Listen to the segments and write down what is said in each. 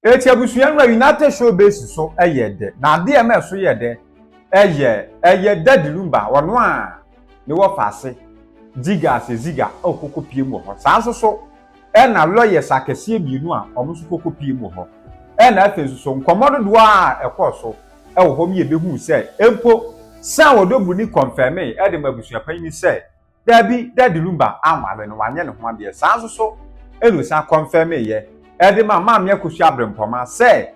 eti abusuan ra United show base so eyede na ade e me so yede eye dadilumba wono a ne wo fase ziga okoko pie mu ho sanso so e na lawyers akese bienu a omo so kokko pie mu ho e na afesu so nkomodo do a ekoso e wo ho mi ebehu se empo sa wodobu ni confirm e de mabusua panyi se dabi dadilumba amale no wanye ne ho ade sanso so enu sa confirm ye e de ma me akosu abrempoma se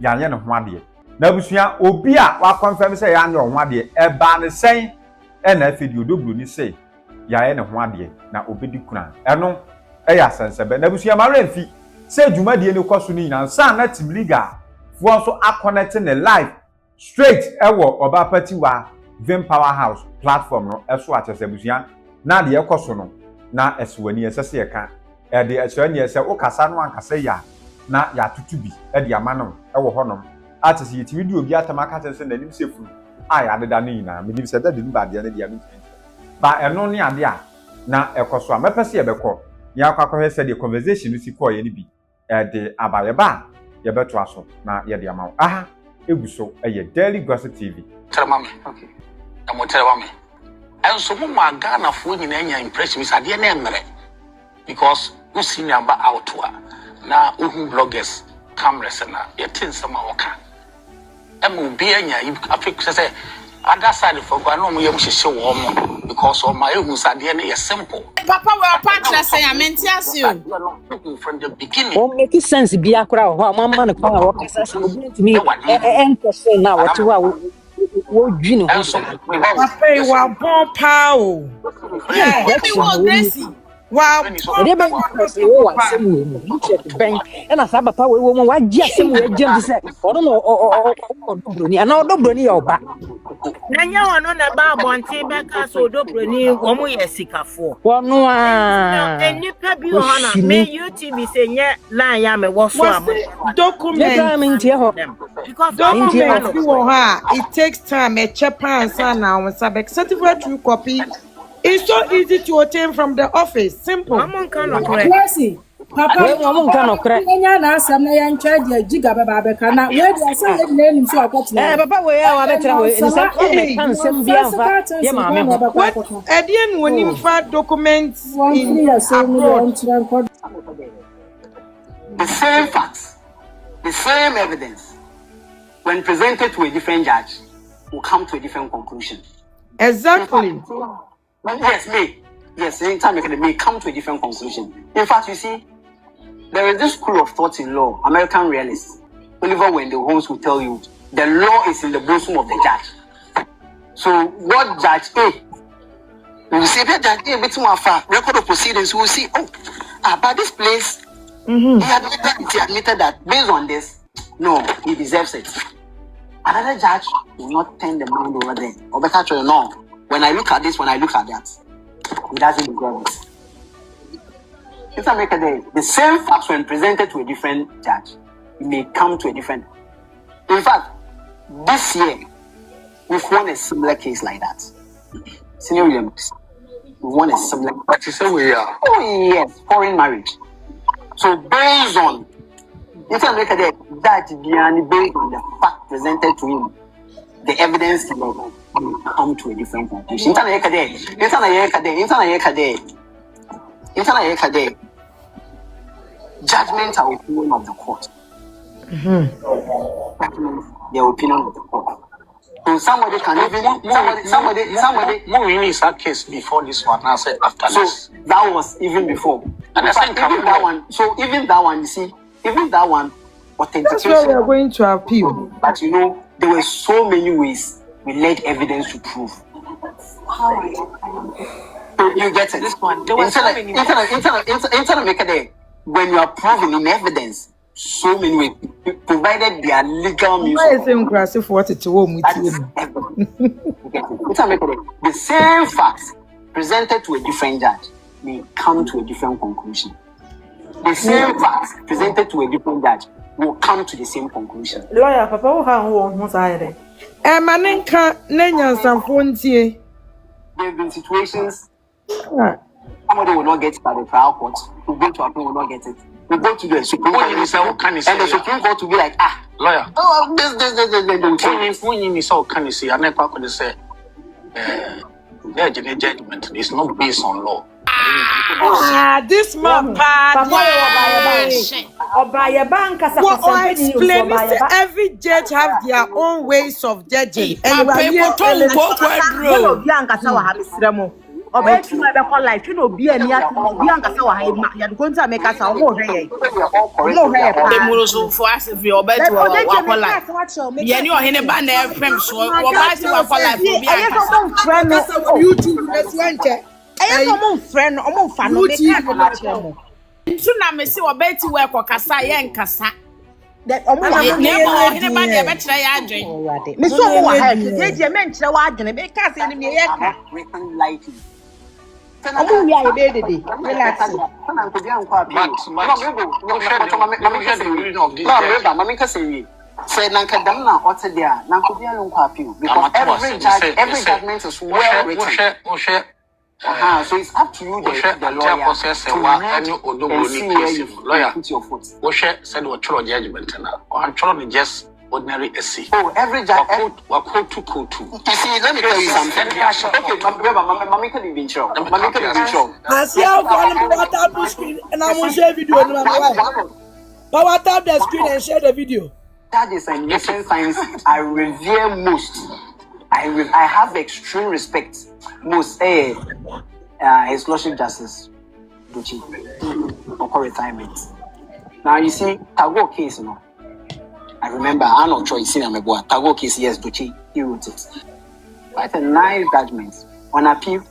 yanye ne ho ade na abusua obi a wa confirm se yanye ne ho ade e ba ne sen e na afedi odobu ni se yaye ne ho ade na obedi kuna eno eya sensebe na abusua mare mfi se dwumadie ne koso ni nyina sa na team liga fo so connect ne live straight ewo oba party wa Vim Powerhouse platform no eso atese abusua na de ekoso no na eswani esese ye ka e de eswani ese okasa no ankasa ya na ya tutubi e de amano ewo honom atese ye tv obi atamaka tese na nim sefu ya deda no nyina me nim se da de nu ba de na de am ba eno ne ade a na ekoso a mepese ye beko ya kwakwa se de conversation si ko ye ni bi de abaye ba ye beto aso na ye de amawo aha eguso eye Daily Gossip TV Tramame okay amo tramame enso mo Ghana fo nyina anya impression is ade na emre because we see number out na uhu bloggers cameras na ye tin sama oka emo bi anya afik say other side for no mo yem hihye wo mo because of my ehun sade na ye simple papa we partner say amentias you from the beginning o make sense bi akura ho mama ne kwa wo kasa so obintimi enko na what wo dwine ho so papa wa bon pa o we wo Gracie wow ede ben person wo wa semu ni check ben na sa papa we wo mo wa gi asemu e gem se odo no Bronii ana odo Bronii ya oba na nya wono na ba bonte be ka so odo Bronii wo mo ye sikafo wono a enipa bi ho na me YouTube se nye line ya me wo so am document because document bi wo ha it takes time e check answer na won sabe certificate true copy. It's so easy to obtain from the office. Simple. Gracie, papa, Kenya na asam na yan charge giga baba beka na we dey say the name so akot na. Papa we ya wa betra we nsa ko me kan sem bia fa ye ma me what edien wonim fa documents in abroad. The same facts, the same evidence when presented to a different judge will come to a different conclusion. Exactly. Yes, anytime you may come to a different conclusion. In fact, you see, there is this school of thought in law, American realists. Oliver Wendell Holmes will tell you the law is in the bosom of the judge. So, what Judge A? You see, that Judge A, bit more far record of proceedings, we will see, but this place, he admitted that based on this, no, he deserves it. Another judge will not turn the mind over there. Or better, no. When I look at this, when I look at that, he doesn't deserve it. It's America Day. The same facts when presented to a different judge, it may come to a different. In fact, this year, we've won a similar case like that. Senior Williams, we won a similar. But you say we are. Oh yes, foreign marriage. So based on, it's America Day, that based on the fact presented to him, the evidence will come to a different conclusion. Judgment are opinion of the court. The opinion of the court. So somebody can even somebody release that case before this one. I said after this. So that was even before. And I think even that one. So even that one, you see, even that one, authentication. That's why we are going to appeal. But you know, there were so many ways we laid evidence to prove. So you get it. This one. There was so many. When you are proving in evidence, so many ways, provided they are legal means. Why is it aggressive for what it's home with you? The same facts presented to a different judge may come to a different conclusion. The same facts presented to a different judge will come to the same conclusion. Lawyer, papa, how side? Manenka Nkansah Fontie. There have been situations somebody will not get it at the trial court, who go to appeal will not get it. we go to the Supreme Court, and the Supreme Court will be like, lawyer. oh, this. When you saw can you see, I never could say, judgment is not based on law. This man bad. Explain every judge have their own ways of judging. And people don't go Kwadwo. Life, you know, be a near Nkansah wa ha ma. You going to make us our more here. For us if you obey to our life. Yeah, you are in a banner from so or life. YouTube, let's went. I am friend, almost fan. Soon I may see or bet to work or Kasa Nkansah. That almost in a banner betray Andre. Miss Omo, I mentioned what I because enemy written lightly. we are baby. Relax. Said Nankadamna or there, Nankobia appeal because every judgment is well written. So it's up to you, the lawyer, to read and see where you put your foot. Said what trial judgment now. I'm trying just ordinary essay. Oh, every judge. Quote to. You see, let me tell you something. Okay, Mammy can be in show. Mammy can be in show. I see how I tap the screen and I will share video. Power tap the screen and share the video. Judges and nation science I revere most. I have extreme respect most. His Lordship Justice Duchi for retirement. Now you see, Kwadwo case, you know. I remember I not choice in Ameboa. Kwadwo case, yes, Duchi, he wrote it. Quite a nice judgment on appeal.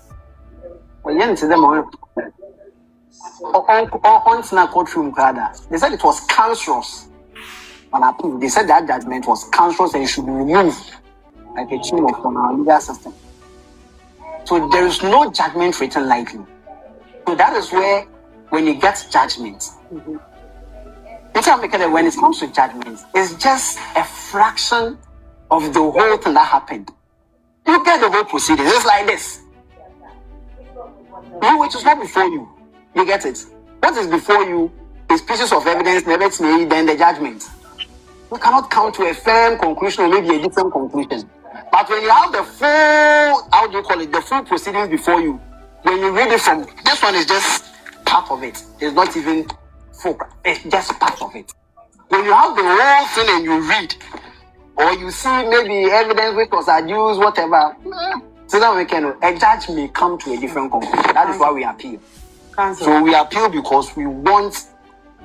Well, you to them on courtroom, they said it was cancerous. On appeal, they said that judgment was cancerous and should be removed like a tumor from our legal system. So there is no judgment written lightly. So that is where, when you get judgment, when it comes to judgment, it's just a fraction of the whole thing that happened. You get the whole proceeding. It's like this. You, which is not before you. You get it. What is before you is pieces of evidence, then the judgment. You cannot come to a firm conclusion or maybe a different conclusion. But when you have the full, how do you call it, the full proceedings before you, when you read it from, this one is just part of it. It's not even full. It's just part of it. When you have the whole thing and you read, or you see maybe evidence which was adduced, whatever, so that we can, a judge may come to a different conclusion. That is why we appeal. So we appeal because we want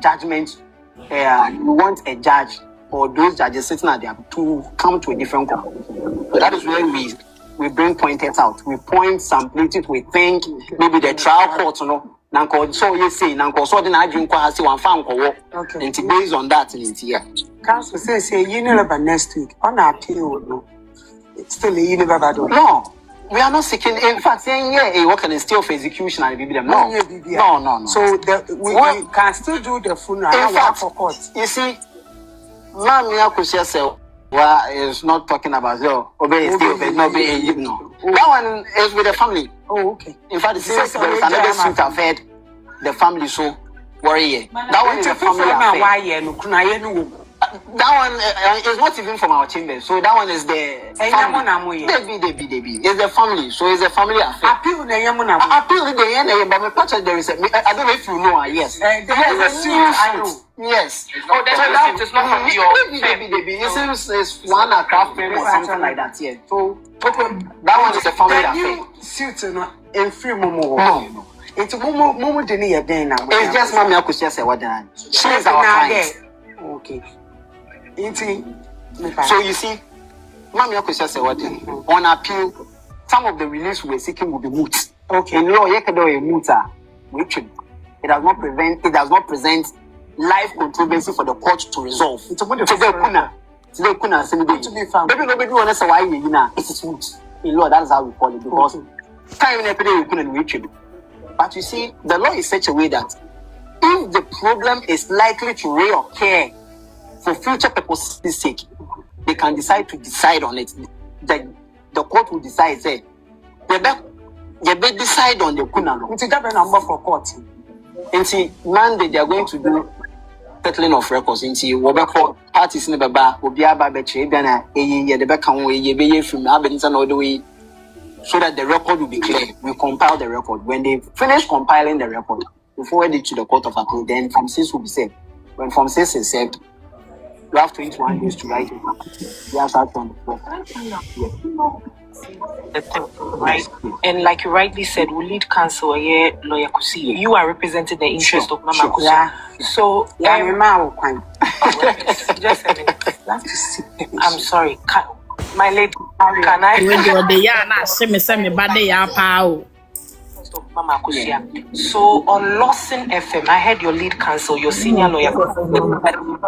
judgment, we want a judge or those judges sitting at there to come to a different conclusion. So that is where we bring pointers out. We point some places we think maybe the trial court, you know, so you say, so then I drink one fan okay. And based on that, here. Council says, you never next week on our appeal. It's still a universe. No. We are not seeking. In fact, saying what can still for execution and be them. No. So we can still do the funeral. In fact, for court. You see, Mamia Kusia is not talking about obey still, not being no. That one is with the family. Oh, okay. In fact, there is another suit affair. The family so worry. That one is a family affair. That one is not even from our chamber. So that one is the family. Debbie. It's the family. So it's a family affair. Appeal the but there is a, I don't know if you know. Yes. There's a suit. I know. Yes. Oh, that's a not from your Debbie. It's one craft frame or something like that. Yeah. So that one is a family affair. Suit in free momo. It's momo deni again now. It's just Mammy Akusia say what then. She is our client. Okay. So you see, Mammy Akusia say what then. On appeal, some of the reliefs we are seeking will be moot. Okay. In law, Ayeka a mooter, which it does not present live controversy for the court to resolve. It's about the today kuna to be found. Maybe nobody wanna say why you know it is moot. In law, that is how we call it because time in every day we couldn't reach it. But you see, the law is such a way that if the problem is likely to reoccur for future purposes' sake, they can decide to decide on it. The court will decide, say, they decide on the kuna law. It's a number for court. And see, Monday they are going to do settling of records into Wobeko parties in the Baba, Obiaba Betche, Bana, the Beckham way, ye from Abinson all the way, so that the record will be clear. We compile the record. When they finish compiling the record, we forward it to the Court of Appeal, then Form 6 will be saved. When Form 6 is saved, you have 21 days to write it. You have that on the floor. Right, and like you rightly said, we lead counsel lawyer Kusi. You are representing the interest of Mama Kusi. Yeah. So just a minute. I'm sorry. My lady, can I? Of Mama Kusia. So on Lawson FM, I heard your lead counsel, your senior lawyer, that was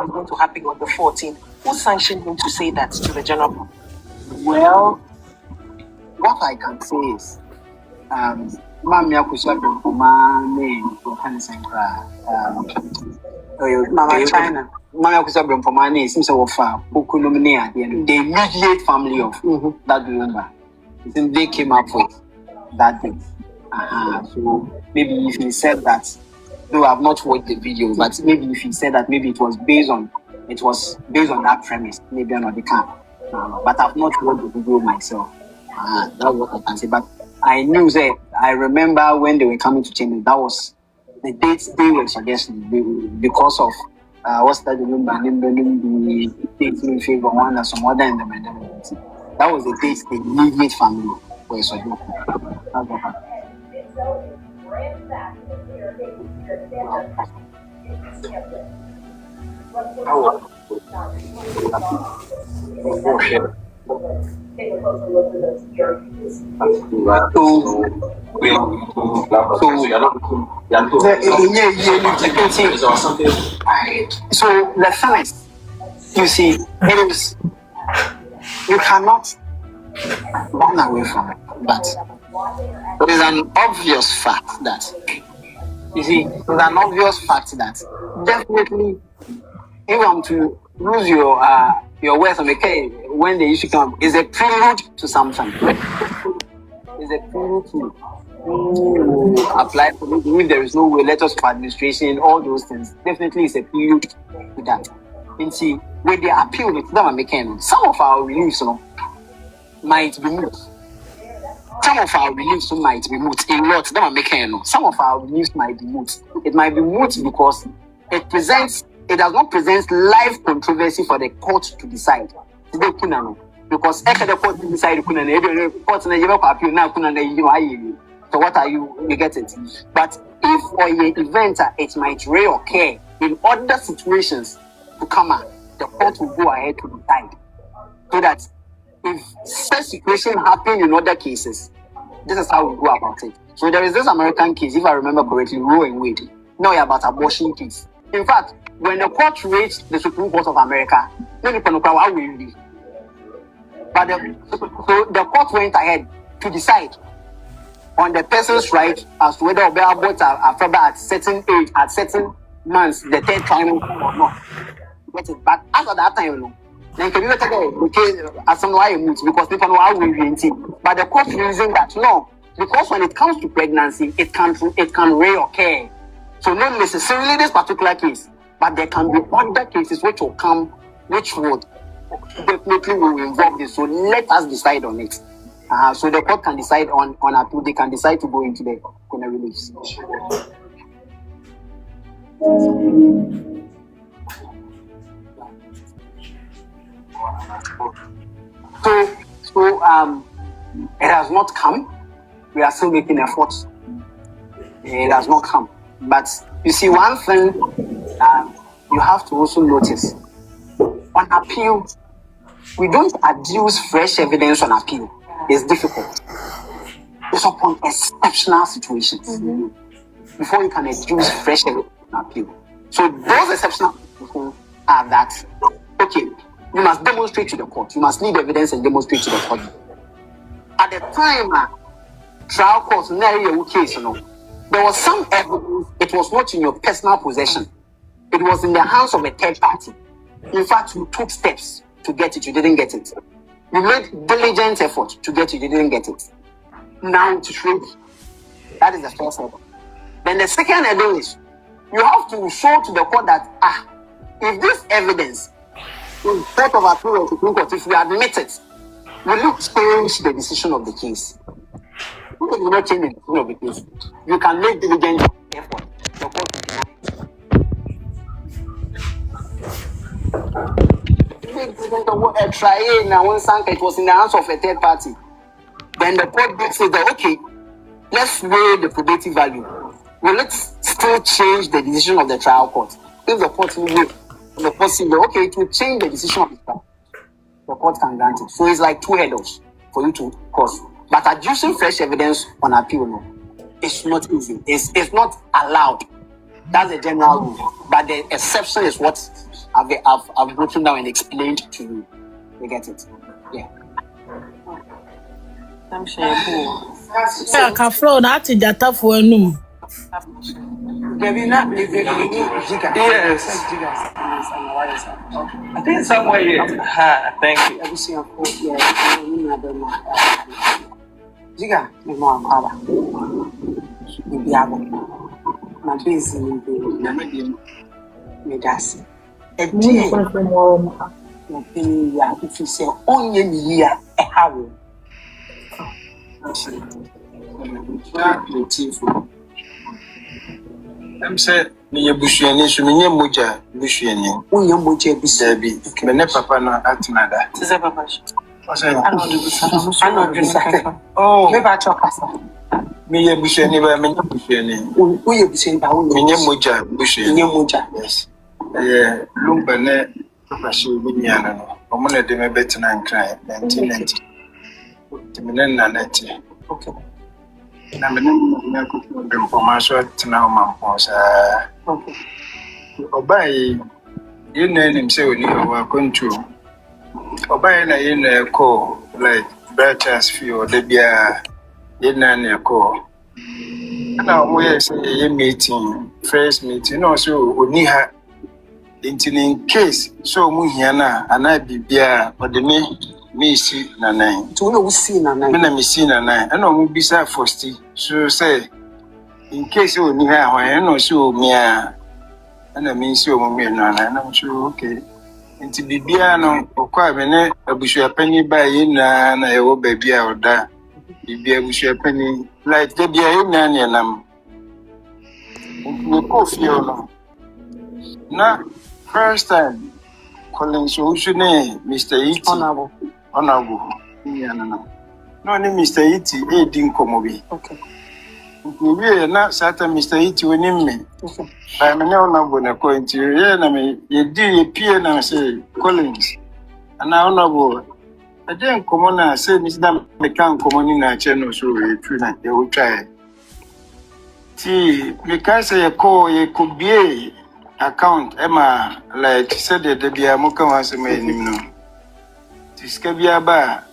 going to happen on the 14th. Who sanctioned him to say that to the general public? Well, what I can say is, Mamma Kusia Bromfoma name for Nkansah. Mama China. Mama Kusia Bromfoma name seems to offer Okunomine at the end. The immediate family of that Lumba. They came up with that thing. So maybe if he said that, though I've not watched the video, but maybe if he said that, maybe it was based on that premise, maybe another can. But I've not watched the video myself. That's what I can say. But I knew that I remember when they were coming to change it, that was the dates they were suggesting because of what's that the dates in favor one and some other in the middle. That was the dates the immediate family were suggesting. That's what happened. So the thing is, you see, it is, you cannot run away from it, but it is an obvious fact that, you see, it's an obvious fact that definitely if I'm to lose your words on the case when the issue comes, is a prelude to something. Is a prelude to apply for it. If there is no way, letters of administration, all those things, definitely is a prelude to that. And see, when they appeal with them, some of our reliefs might be moved. Some of our reliefs might be moot. In what? Some of our reliefs might be moot. It might be moot because it does not present live controversy for the court to decide. Because after the court decide, so what are you get it? But if for an event it might reoccur in other situations to come out, the court will go ahead to decide. So that if such situation happen in other cases, this is how we go about it. So there is this American case, if I remember correctly, Roe and Wade. Now about abortion case. In fact, when the court reached the Supreme Court of America, but the court went ahead to decide on the person's right as to whether aborts are further at certain age, at certain months, the third time or not. But after that time, then can you take as some why because people know how we but the court reason that no, because when it comes to pregnancy, it can reoccur. So not necessarily this particular case, but there can be other cases which will come, which would definitely will involve this. So let us decide on it. So the court can decide on appeal. They can decide to go into the release. So it has not come. We are still making efforts. It has not come. But you see, one thing you have to also notice on appeal, we don't adduce fresh evidence on appeal. It's difficult. It's upon exceptional situations before you can adduce fresh evidence on appeal. So those exceptional situations are that okay, you must demonstrate to the court. You must leave evidence and demonstrate to the court. At the time, trial court scenario case, there was some evidence. It was not in your personal possession. It was in the hands of a third party. In fact, you took steps to get it. You didn't get it. You made diligent effort to get it. You didn't get it. Now to shrink. That is the first level. Then the second level is you have to show to the court that If this evidence in court of appeal or Supreme Court, if we admit it, will it change the decision of the case? If it will not change the decision of the case, you can make diligent effort. The court will deny it. Try now when it was in the hands of a third party. Then the court says that okay, let's weigh the probative value. Will it still change the decision of the trial court? If the court will weigh the possible, okay, it will change the decision of the trial. The court can grant it. So it's like two hurdles for you to cross. But adducing fresh evidence on appeal, no, it's not easy. It's not allowed. That's the general rule. But the exception is what I've broken down and explained to you. You get it? Yeah. I'm sure. I can flow that to data for no. Maybe not living Yes. I think somewhere here. Thank you. Jiga, me more power. Me be able. My busy me das. E die. No pin ya if you say onye ni ya e hawo. I'm saying, me busheni, so me moja busheni. Onye moja busheni. Me ne papa no atinada. Sister Papa. Oh, me ba chokasa. Me busheni ba me busheni. Uye busheni ba me moja busheni. Me moja. Yes. Lumba ne papa shi bunyana no. Omo na de me betina nkran 1990. Timene na neti. Okay. Na me na ko be information tina o mampo sa. Okay. Obai you know him say oni o control. Obai na you know call like broadcast fee the bia you know call. Na we say ye meeting first meeting also oni ha in case so mu hia na ana bibia o de me see na nine. To no see na nine. Me na me see na nine. And no bisa first. So say in case you ni ha wan no so me a na me see o me no na na so okay. Nti bibia no okwa me ne abusua pani ba yi na e wo ba bia oda. Bibia abusua pani like the bia yi na ne nam. We ko feel no. Na first time calling so Mr. Iti. Honorable. No, name Mr. Iti, Edin Komobi. Okay. We not certain Mr. Iti will name me. I'm an honorable na coin to you, and me, you do appear and say Collins. And honorable. I didn't come on and say, Mr. McCann come in a channel, so they will try. See, because I call a could be account, Emma, like said that there be a mocha was a man. Tiscabia ba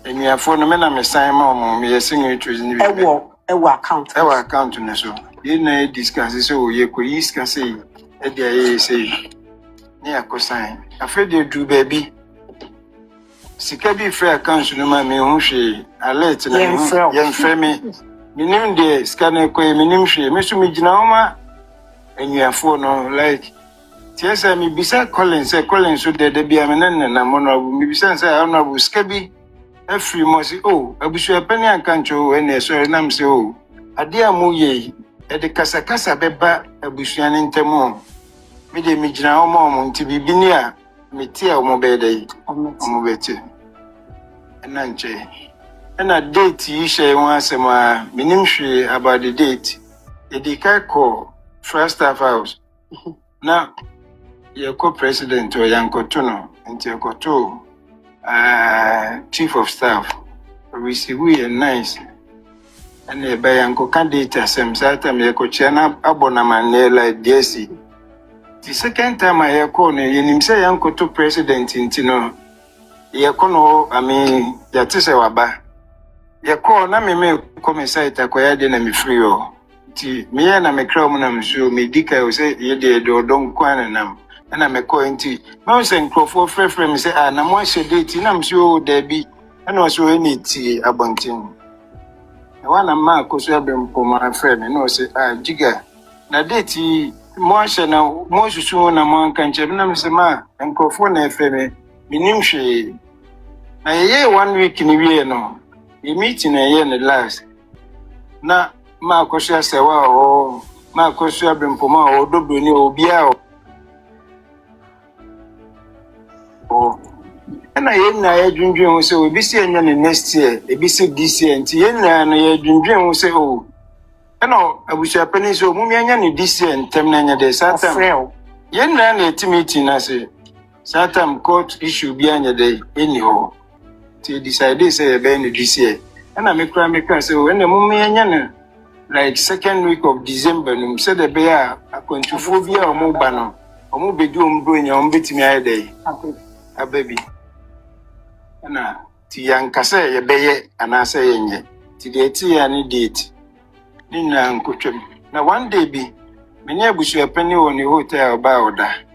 and your phone men me sign mom me sing to ewa account na so you know discuss so ye ko iska say e dia say ne akosan afred do baby sika bi free account no ma me hu hwe alert na ye free me minim de scanner ko minim hwe me so me gina homa and your phone no like yes, I mean, beside Collins, so the Biaman and Honorable, maybe since I honorable Scabby, every month, oh, I wish you a penny and can't show when they saw them say, oh, a dear Muye, at the Casa Beba, a Bushian in Temo, made a Mijana Mom to be near Metia Mobede, Mobete, and Nanche. And a date you share once a minimum about the date, a decay first half house. Now, your co-president or Yankotono and Yakoto, chief of staff, we are nice. And they buy Yanko candidate some certain Yakochana abonaman like DSC. The second time I call him say Yankoto president in Tino, Yakono, I mean, Yatisa Waba. Yako, Nami come inside Takoya and free. Me and I'm a crown, I'm sure me Dika will say, ye did or don't quan and I'm a coin tea. Mouse and Crawford Frefrem say, I'm one date, and I'm sure there be, and also any tea abunting. I want a mark was having for my friend, and also, Jigger. Now, date Moasha na Mosu na Mankancha, Namsema, and Kofona FM, Minimshe. A year 1 week in a year, no. You meet in a year and last. Na Marcosia Sawa or Marcosia Brimpoma or Dobuni or Biao. Oh, and I dream so we be seeing next year, a BC this year, and Tiena and I dream say, oh. No, I wish I penny so Mumian this year and Temnania de Satam. Yen ran a meeting as a Satam court issue behind a day, anyhow. Till decided say a band this year. And I make cry so when the Mumian like 2nd week of December, said the bear a controphobia or mobano, or mobedu doing your own bit me a day. A baby. And Nkansah ye beye and I say ye. Today tea any date. Nina Nkuchum. Now one day be many a penny on the hotel about that.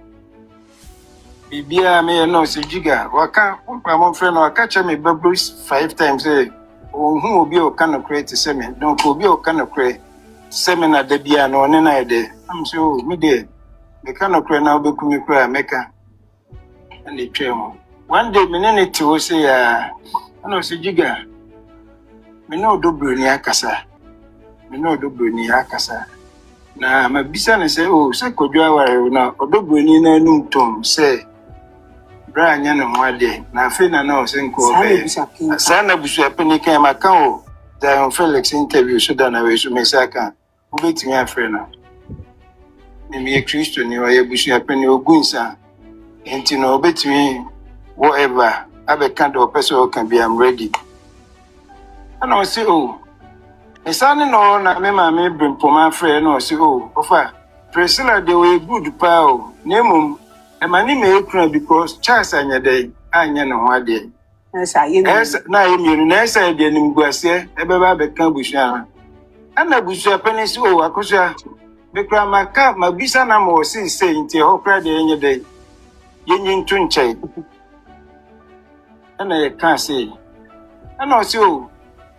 Bibia may no say jiga. Waka, my friend or catch me bubbles 5 times a who will be a kind of create a semen. Don't go be a kind of create semen at the piano on an idea. I'm so midday. The kind of create now become a prayer maker and the tremor. One day, minute to say, I know say jiga. Me no do Bronii akasa. Me no do Bronii akasa. Na ma bisa ne say oh say Kwadwo aware na odo Bronii na num tom say bra anya ne ho ade na afi na na o say nko be sana busu apeni kan ma kan o da Felix interview so da na we so me say kan o betimi afre na me Kristo ni o ye busu apeni ogunsa enti na o betimi whatever abe kind of person can be I'm ready. And I say, oh, a son in all, na me bring for my friend, or say, oh, offer, Priscilla, they were good power, name and my name may because Charles and your day, and you know what day. Yes, I now you nice idea in Guasia, a baby Cambushana. And I wish your penny so, I could say, because my car, my bisanam was saying to your cry the any day. Yin twin chain. And I can't say. And also,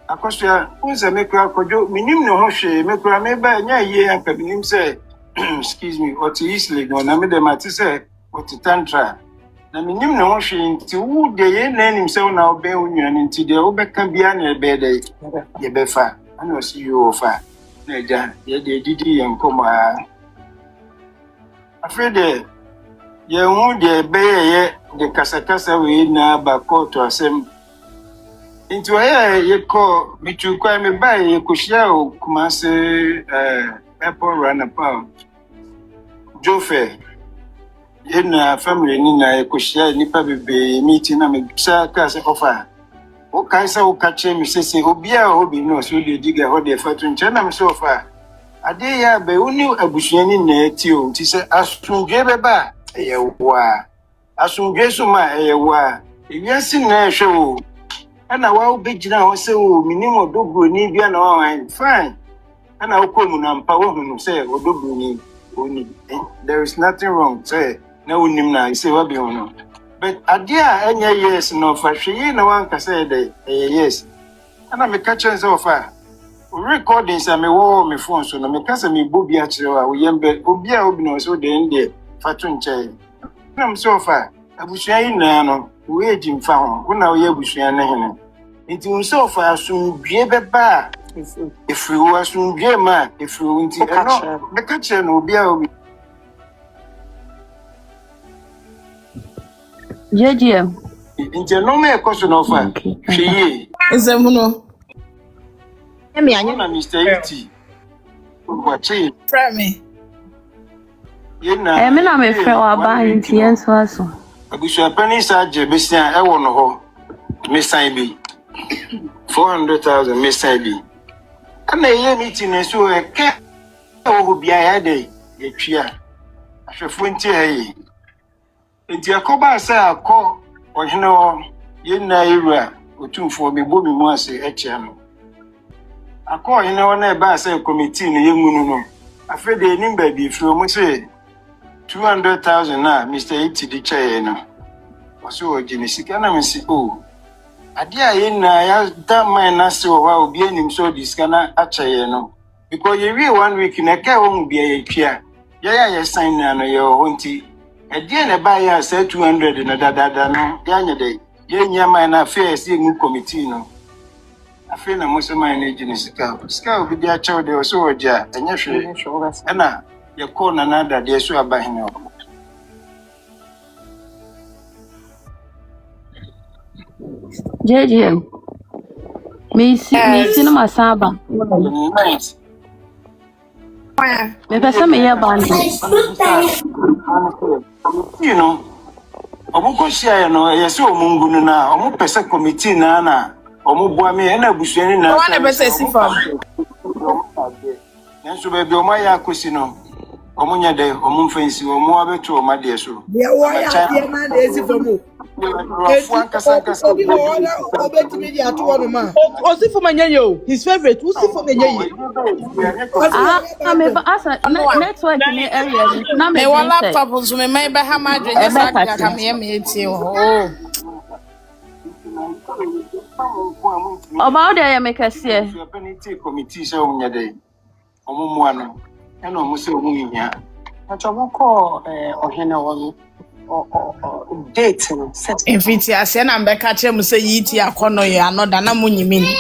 Akosua, who's a mekra Kwadwo, minim no hoshe, mekra meba nya ye and kabinim say, excuse me, or to easily go, na me de mati say, or to tantra. Na minim no hoshe, inti who de ye name himself now be union, inti de obe can be an ebede, ye befa, and I see you offer. Neja, ye de didi and coma. Afraid de ye won't de be ye, the casacasa we na bako to asem. Into a ye call me to cry me by ye kushia kumase airport run about Jofe in a family nina kushia nipa be meeting a me sa case offer. O Kaisa o catch me say obia obi no so de diga ho de fatun chana me so far. Ade ya be uni abusuani na etio ti say asunje beba ye wa asunje so ma ye wa ewiase na ehwe o. And I will be now say, oh, minimum do Bronii be an fine. And I will come and power who say, oh, do Bronii. There is nothing wrong, say, no nimna, say, what be on. But a dear, any yes, no, for she, no one can say that, yes. And I'm a catcher so far. Recordings, I may war me phone, so no, because I may booby at you, I will yambe, obia obino, so the end there, fatun chay. I'm so far. I was saying, no. Waiting found when I was saying, it was so far soon be a bar. If you were soon Gemma, if you went to the catcher, no be a Judge, it's a no mere question of she is a mono. I mean, Mr. E.T. What she? Frammy. I mean, I'm a fair buying tea and so. I wish your penny sergeant, Mr. I want to hold Miss Ivy 400,000 Miss Ivy. And I hear meeting and so a cat will be a day, a cheer. I shall 20 a into a coba say I call or you know, in Naira or 2 for me, booming once a channel. I call you know, never say committee in the young moon. I feel the name baby from say. 200,000 now, Mr. E.T. the chair, no. So, Genesis, can I say, oh, I dear in I don't mind us so while being him so this can I no. Because you real 1 week in a car won't be a chair. Yeah, sign na no your honti. E dey na buy ya say 200 na dada no. Ya nya dey. Ye nya man na affairs ye mu committee no. Afi na mo so man na ejini sika. Sika obi dia chaw dey so oja. Enya hwe. Na ye call na nada dey so abahin no. JJ. Me see no masaba. Me pesa me ya bandi. You know, omuko share no yes omungu no na omu pesa committee na omu boa me na busuani na One pesa si fam. Nanso be bi omo ya akosi no omu nya de omu mfansi omu abeto omu de so There were a man is for me. Osi for Manyayo, his favorite. Osi for Manyayo. Network in the area. Na Me wa laptop so me may be ha ma dwen sa ka ka me eti oh. About there make us here. Committee so omu nya de omu mu ano na omu se omu nya Achọbụkọ ohene wonu date no set Infiti ase na mbeka chem say yiti akono ye anoda na munyimi ni.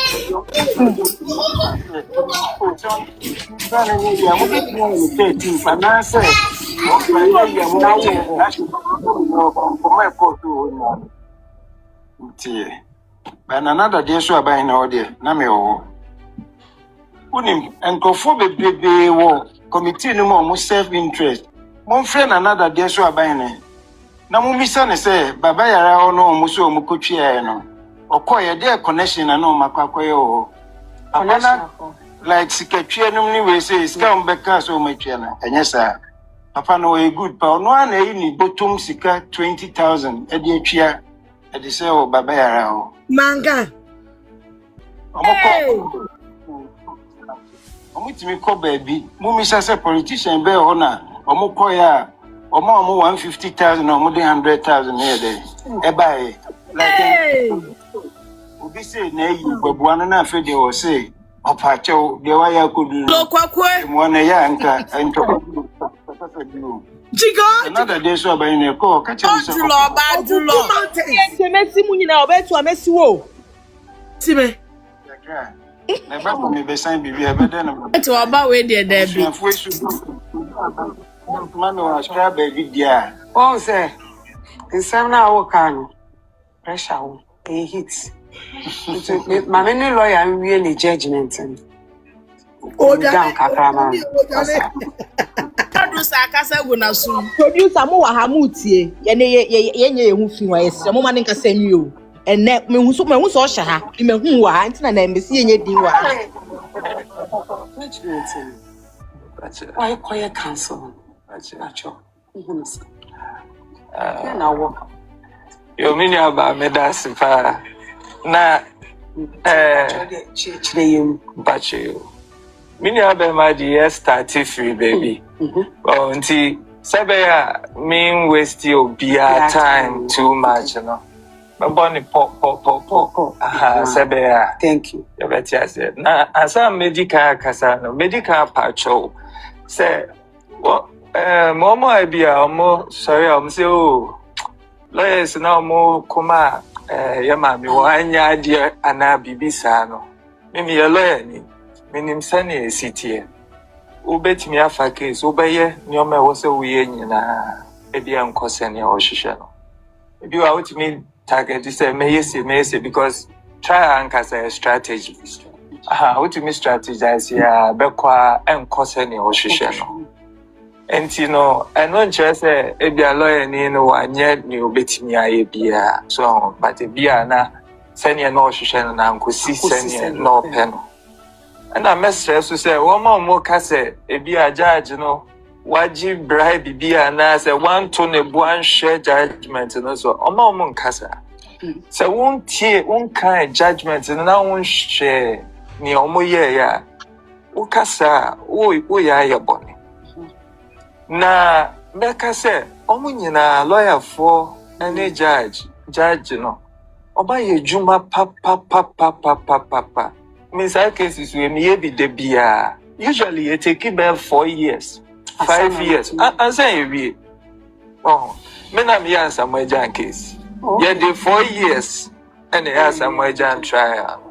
But another day so about in order na me o unim enkofo bebebe wo committee no mo self interest mo friend another day so about in na mo misa ne say baba yara ono mo so mo kotwe no okoye dey connection na no makwakoye o papa like sikatwe no ni we say ska mbeka so matwe na enyesa papa no we good pa no ana yi ni bottom sika 20,000 e dey atwa e dey say o baba yara o Manga. Omutimi ko baby mumisa say politician be ho na omukọ ya omo 150,000 omo de 100,000 here there e buy like obi say na yi gbabuan na afi de o say opacho de wa ya kodu Lokwakwe mo na ya nka ento Jigo. another day so by na ko ka che so Dulo. Se mesi mu nyina obetu amesi wo. Time. na ba ko me be sign bibi e be de na Eti oba we de there bi. Manu ashka baby dia oh say nsem na wo kan pressure wo e hit ma me ni lawyer wie ni judgment O down kakrama Producer akasa go na so. Producer mo wa ha mu tie. Ye nye hu fi wa yesi. Mo ma ne nkasa nwi o. Enne me hu so o hye ha. Me hu wa ha ntina na mbesi ye nye din wa. why quiet cancel acho na wo Yo mini aba medasi pa na chire yem bache mini aba ma di start free baby. Oh nti sebe ya mean waste your beer time too much no. My body pop. Sebe ya. Thank you. You better say na asa medical kasa no medical pacho say what momo abia omo sorry am say oh lawyers na omo kuma ya mami wo anya ade ana bibisa no me ye lawyer ni minim sane esitie ubetimi afa case ubeye nyoma wo se wiye nyina ebia nkose ne o hwehwe no ebi wa utimi target say me because try Nkansah strategy utimi strategize ya bekwa enkose ne o hwehwe no enti no eno nche say ebia lawyer ni no wanye ni obetimi aye bia so but bia na sene no hwehwe no na nkosi sene no peno and I message so say woman mo ka say ebia judge no waji bribe bia na say one to ne buan share judgment no so omo nkasa say won kind judgment na won share ni omo ye ya ukasa wo ya ya boni na beka say omo nyina lawyer for any judge no oba ye juma pa Miss cases we may be the beer. Usually it take about 4 years. 5 years. I say we. Oh, men am here Samuel Jan case. Yeah, the 4 years and they have Samuel Jan trial.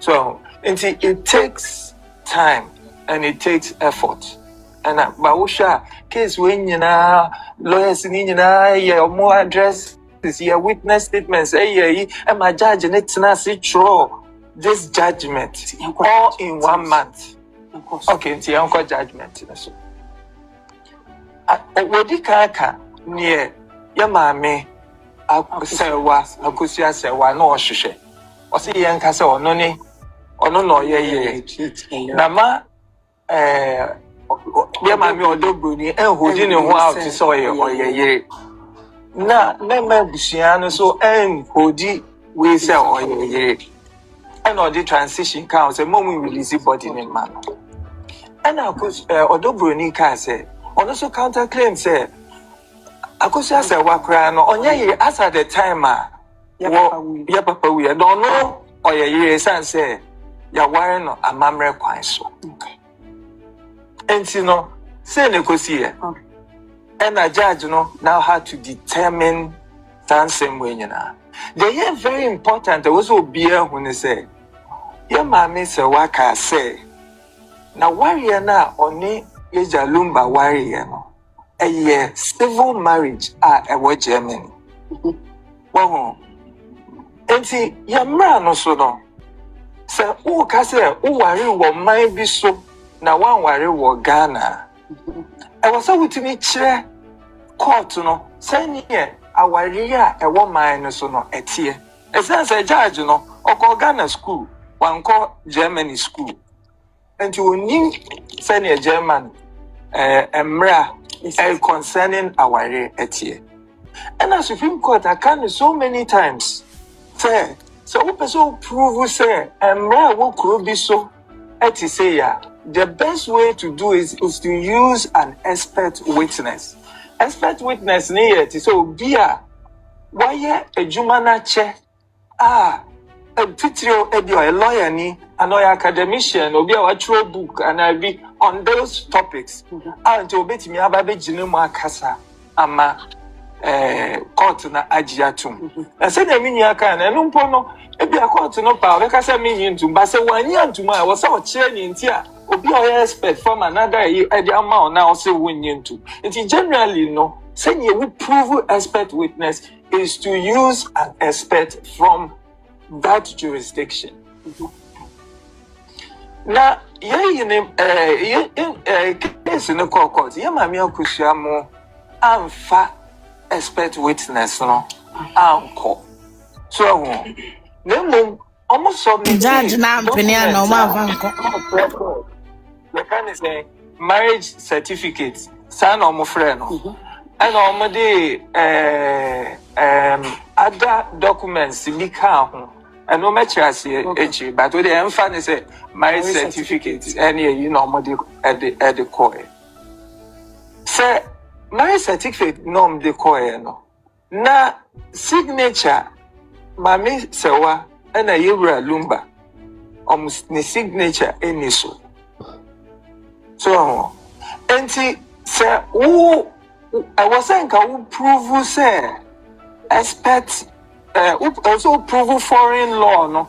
So it takes time and it takes effort. And Bausha case when you know lawyers in yeah more address is your witness statements. And my judge and it's not true. This judgment all in 1 month. Okay, it's your uncle judgment. So what the kaka near your mammy Sewa, Akusia Sewa, no Shishe. Or see Nkansah or Noni or no, yeah. Nama, dear mammy or Bronii, and who didn't know how to soil or ye. Na, member Bushiano so and Hodi we sell or ye. And all the transition counts a moment release body in man. And I could, although Bronii can say, also counterclaim say. Akusia say wakra no onye as at the time ya papa we don't know or ye san say ya ware no amamre kwan so enti no say ne kosi and a judge no now had to determine that same way nyina they are very important also be when say ya mama say waka say na warrior na oni eja lumba warrior no a year civil marriage a Germany. Wow. And see, your man also no. Say, oh, Kase, oh, worry what might be so. Now, one worry what Ghana. I was so with me chair court no. Say, here, I worry a woman so no, a tear. As a judge, no, or call Ghana school, one call Germany school. And you need send a German, Mra. Concerning our etie. And as Supreme Court, I can so many times say, so we person prove say, and where we could be so, eti say ya. The best way to do is to use an expert witness. Expert witness near so be a why a jumana che a titrio a lawyer ni an academician or be a true book and I be on those topics. And to bet me about Jinuma Kasa ama court na ajiatum. I said I mean ya can and umpono e be a court no power kasa mean to but say 1 year to my was our training here or be our expert from another year the amount now say 1 year to. It generally no saying you will prove expert witness is to use an expert from that jurisdiction. Now, case in the court, Mammy Kushamo, and expert witness, no, uncle. So, no, almost so Judge Nampany, no, my the kind of say marriage certificate, son or my friend, and already other documents to be count. And no match as here, but with the emphasis marriage certificate, any you know, at the core. Say, marriage certificate, no, the core, no. Na signature, Mammy Sewa, and a Yura Lumba, almost the signature, any so. So, and see, sir, who I was saying, I will prove, say, expect. Also prove foreign law no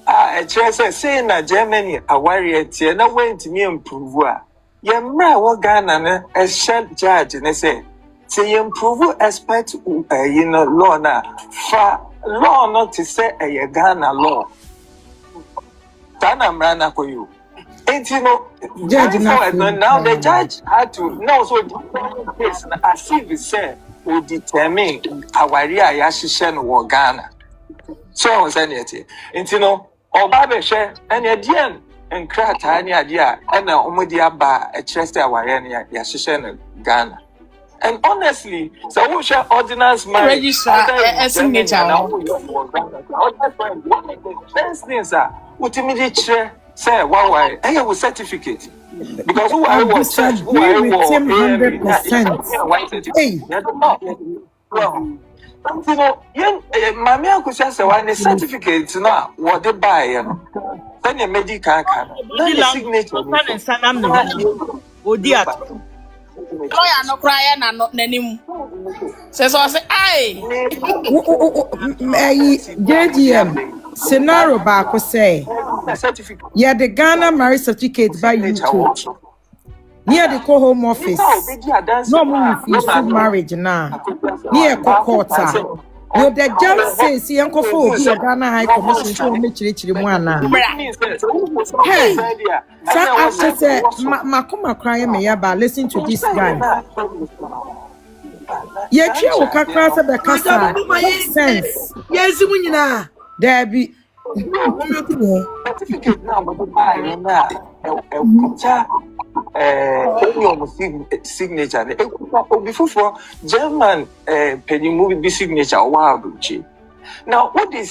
a just saying that Germany a warrior tie na went me improve ye mra wo Ghana na a shed judge na say improve expect law na fa law not to say a Ghana law tana mra na ko you and judge now the judge had to no so the case as if say will determine our area in Ghana. So, Zanity, or Baba share any idea and crack any idea and a Omodia bar a Chester Warrior Yashishan Ghana. And honestly, so we shall ordinance my register as a major. First things are ultimately say, why I have a certificate. Because who I was church, who I was 100%. Hey, Mammy Uncle says, "One certificate now, what they buy, then a medical card, then a signature." Oh, dear. Lawyer no cry na no nanim. Say so say aye. JGM scenario baako say yeah the Ghana marriage certificate by UK. Near the home office. No more if you marriage now. Near Kokota. You the judge says Uncle for be a Ghana High Commission to make Richmana. Hey, so after say Makuma crying me about listen to this guy. Yet you will crack the casa sense. Yes, Winina. There be certificate now but signature before German penny be signature wow. Now what the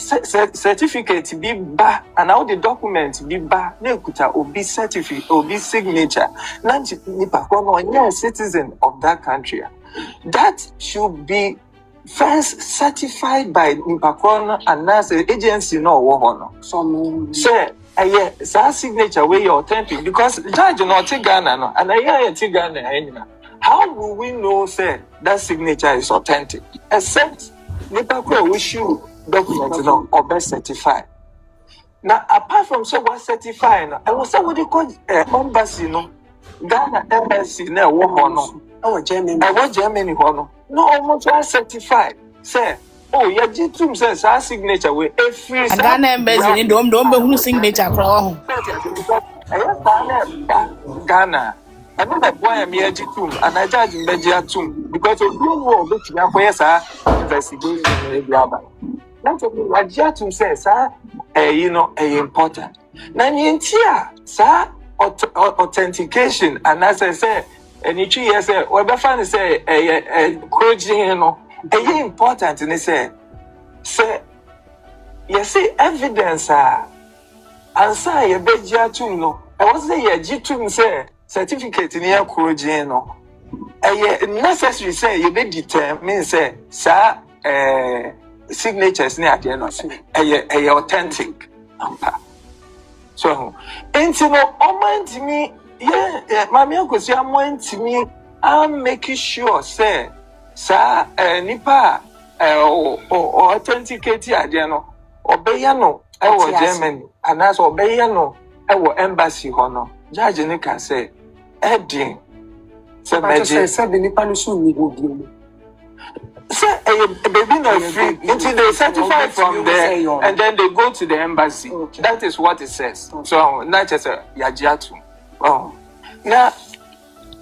certificate be ba and how the document be ba nekuta obi certificate obi signature nanti nipa kono a citizen of that country that should be first certified by nipa kono and as agency no wo hono so that signature where you're authentic because judge not Ghana no and Ghana how will we know say that signature is authentic except nipa ko wish you document no or best certified. Now apart from so what certified no I was say what they call embassy no Ghana embassy na wo hono Germany hono no almost certified say oh yeah jitum say signature we free Ghana embassy ni dom be hunu signature kro ho Ghana I know that boy I'm here jitum and I judge in Bejiatum because you don't know which you are investigation that's what Bejiatum says important now intia sir authentication and as I say and you say we be fan say crojin no important and they say you see evidence and say you Bejiatum no I was say you jitum say certificate in your crojin no necessary say you be determine say sir signatures near the end of authentic so into no moment me mami akosi amount me I'm making sure say sir nipa authenticate ade no obeya no e wo Germany and as obeya no e wo embassy hono judge ni can say Eddie say the nipa no so ni go bi say baby no free until they certify from there and then they go to the embassy. Okay. That is what it says. Okay. So not just yajiatu. Oh, now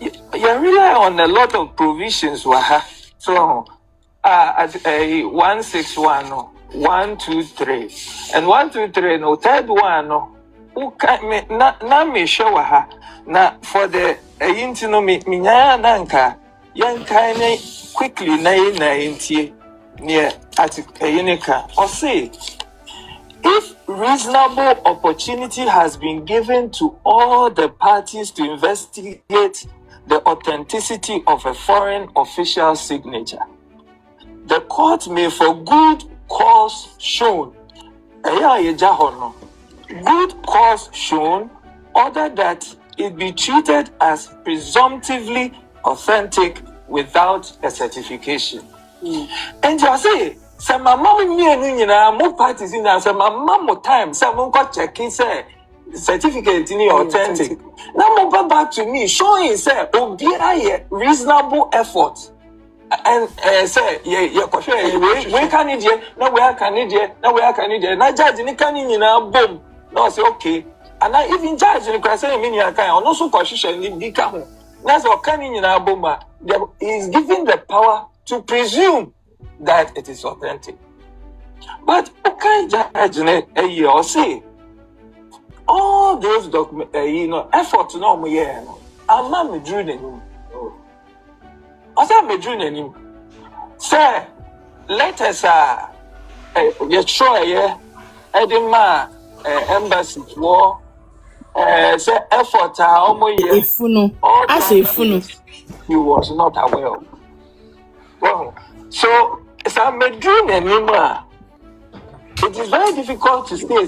you rely on a lot of provisions. So 161 no 123 and 123 no third one no. Who can na me show na for the intino me nya nanka yanka quickly na intie near at Ayeka or say if reasonable opportunity has been given to all the parties to investigate the authenticity of a foreign official signature, the court may for good cause shown good cause shown order that it be treated as presumptively authentic without a certification. And you say, some mama me more parties in there, some mama time, some got checking say certificate in authentic. Now move back to me, showing say be a reasonable effort. And say we Canadian, now we are Canadian, now we are Canadian. Now judge in Canadian boom. No say okay. And I even judge in the say mini can also question in the car. That's what Canadian bomba. Is given the power to presume that it is authentic. But okay, judge or say all those documents, efforts no more here. I'm not me drew him. Me drew him. Say, let us you try Edema embassy war. Say effort Ifunu. I say Ifunu. He was not aware. Well, so I'm doing anymore. It is very difficult to say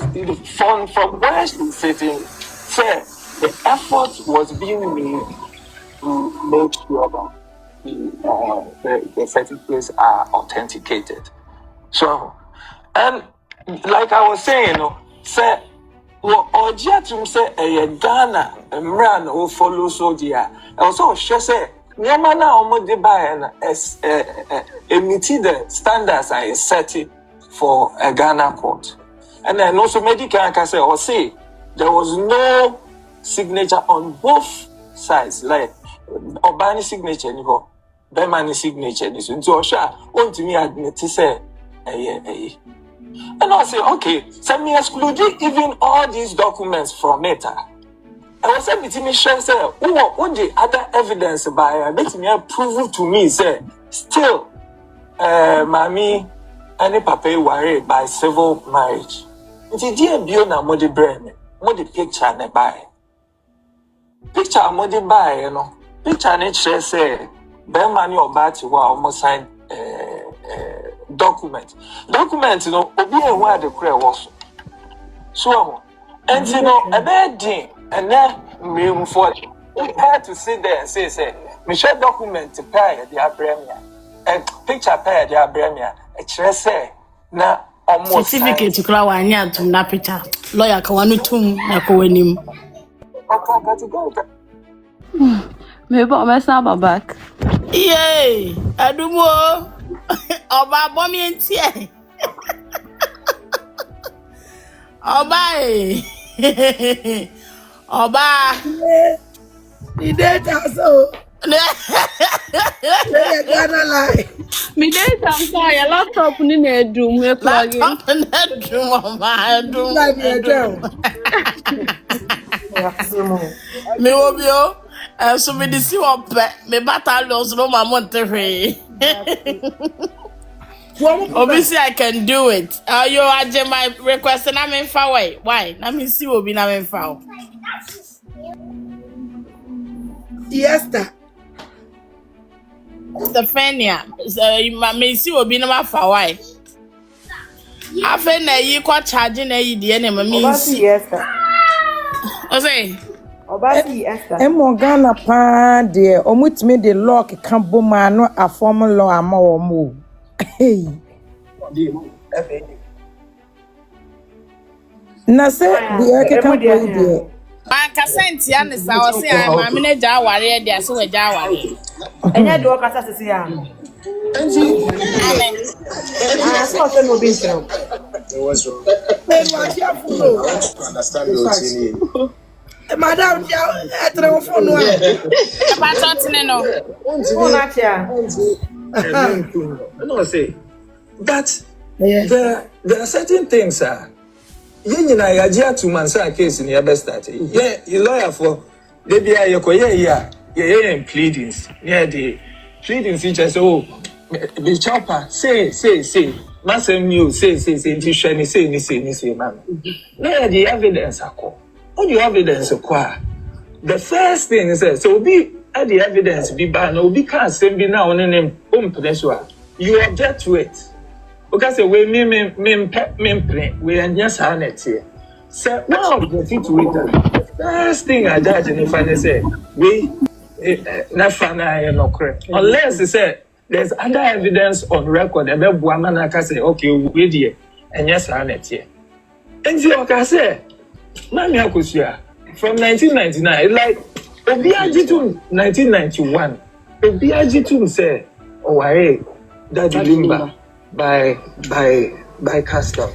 from where she's sitting. Say the effort was being made to make sure that the certificates are authenticated. So, and like I was saying, say, well, Ojiatum say a Ghana man who follows so dear. Also, she say, Yamana Omodi by as emitted the standards are set for a Ghana court. And then also medical can say or say there was no signature on both sides, like Obani signature, Bemani signature. So Osha want me admit to say and I say, okay, send me exclude even all these documents from it. I was saying to me, say, what the other evidence by let me prove to me, say, still, mommy, any papa worry by civil marriage. It's a dear Biona Modi brain, Modi picture ne buy. Picture Modi buy, picture nature say, Bemani or Bati were almost signed document, obi and where the prayer was. So, and a bad thing, and then we had to sit there and say, Michelle document to pay the premier, and picture pay the premier, a chess now almost certificate to Krawanya to Napita, lawyer Kawanutum, Nakowenim. Maybe I'll mess up back. Yay, I do more. Oba bomi entie. Oba Oba. Ni data so. Gonna lie. Me data so your laptop ni na edum me plug in. Laptop na edum Oba edum. Me obio. So me disi ope me battalions no ma monte hwe. Obviously I can do it. You aje my request na me fa why? Na me see obi na me fa. Siesta. Stephania, me see obi na ma fa why? Afa na yi kwa charge na yi de na me see. Siesta. O say Obasi Esther. Ghana pa de omutime de law ka boma no afom law ama omo. Hey. Na se de ka boy de. Banka senti ya ne sa o se ma me na ja aware de ase we ja aware. Enya de o kasa sisi ya. Amen. So say no be so. Understand what Madam, phone no. No, say, but there are certain things, you know, I just 2 months case in your best start. Yeah, you lawyer for maybe I yeah, pleadings. Yeah, the pleadings teacher say, the chopper say, Master new say, say, man. Now the evidence are called. What the evidence acquire? The first thing is so be at the evidence be banned, no be can't send be now on name you object to it. Because we we are just on it here. So now object to it. First thing I judge and if I say we not no correct. Unless they say there's other evidence on record and then woman can say, okay, we did and yes on it here. And so I say Mami Akosia from 1999, like Obiajitum 1991. Obiajitum say, "Oh, I Daddy Limba by custom."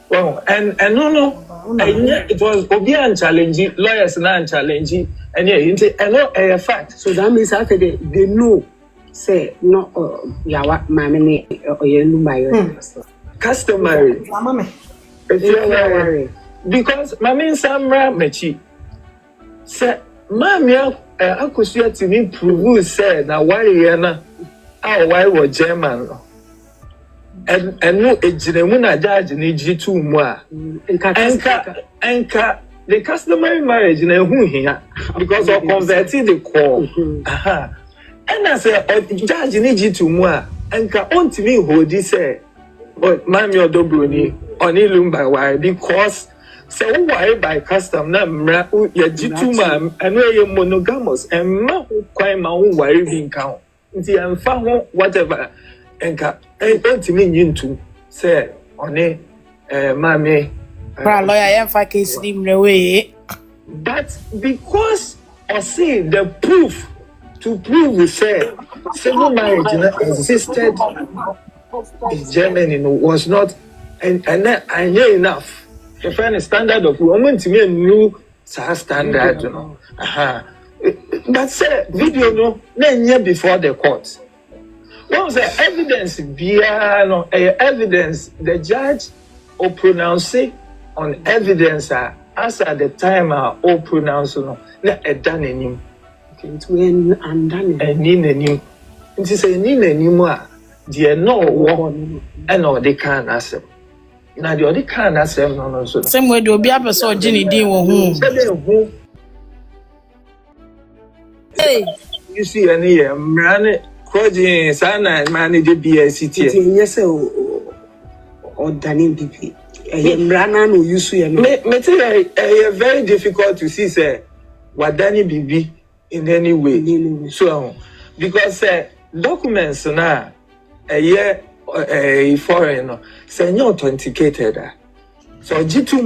Well, and no, it was Obian challenging lawyers and challenging, and yeah, I know a fact. So that means after they know, say no, yawa mammy or you my customary. If you're worried. Because Mammy Samra Mechi said, Mammy, I could see to me prove said, now why Yana, why was German? And no, a General judge in G2 more. Anka, the customary marriage in a who here because of converted the call. And I said, judge in G2 more. Anka, on to me, who did say, but Mammy or Bronii, on Ilumba, why? Because So why by custom na mra ya jituma eno ye monogamous and ma kwai ma wo ware bi nka ho. Nti amfa ho whatever enka ontimi nyintu say one mame Bra lawyer yemfa case di mrewe. But because I see the proof to prove we say civil marriage existed in Germany was not and I know enough. The final standard of woman to me new standard, you know. But say video no year before the court. What was the evidence beyond evidence the judge or pronounce it on evidence as at the time all pronounce no na done enim. It when and done enim. It is enim a the no war and all the can answer. Na the other can answer no so. Same way do be a person Jenny din wo hu. Hey, you see any man Kwadwo sana man the BSC. Yes or Danny BP. Mrana no use you. Very difficult to see say what Danny BB in any way. So because documents na a foreign say no authenticated. So G2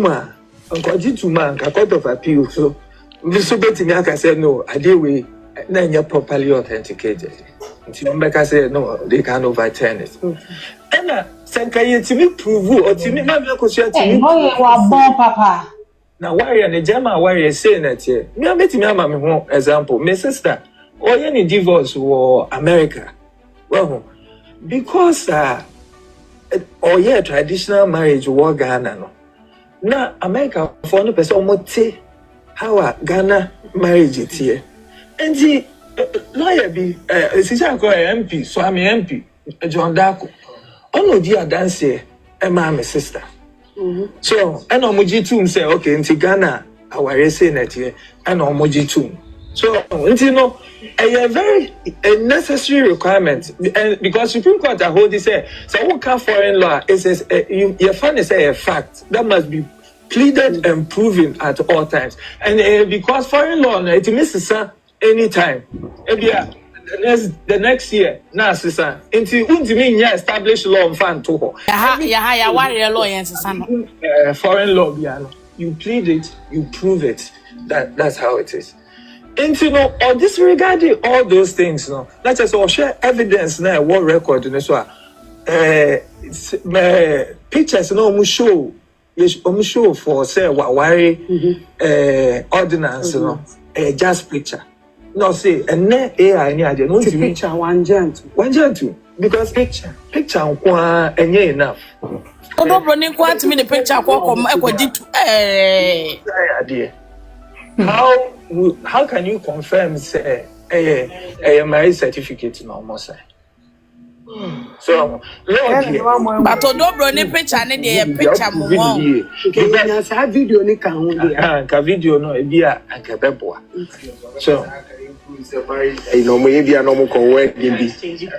nka court of appeal so beti me aka say no adewe na nya properly authenticated. Until Mbeka say no they can overturn it. Ena senka yetimi prove or timi ma me akosia timi. Wa bon papa. Na warrior ne German warrior say na tie. Me betimi ama me ho example. My sister oye ni divorce wo America. Well, because traditional marriage wo Ghana no. Na America for no person mote how Ghana marriage it here. And the lawyer be MP, so I'm MP, John Dako. All of you are dancing, my sister. So, and Omoji too say, okay, in Ghana, our saying that here, and Omoji too. So, you know, a very necessary requirement, and because Supreme Court hold this say, so what can foreign law is you find it say a fact that must be pleaded and proven at all times, and because foreign law it misses anytime. The next year, na sister. Until untimi established law in fan to her. Ya warrior law yen sister no. Foreign law biano. You plead it, you prove it. That's how it is. And you know, or disregarding all those things, no. Not just all share evidence now, what record in this one. Pictures no show. Yes, show for say ordinance, no. Just picture. No, say, and then AI near the no picture one gentle. Because picture and enough. Oh, no, Bronii quite me the picture. How can you confirm say a marriage certificate in almost say? So, Lord, but to Bronii picture, need a picture more. Because I video ni can video no be a kabeboa. So. You know, maybe I know more work in the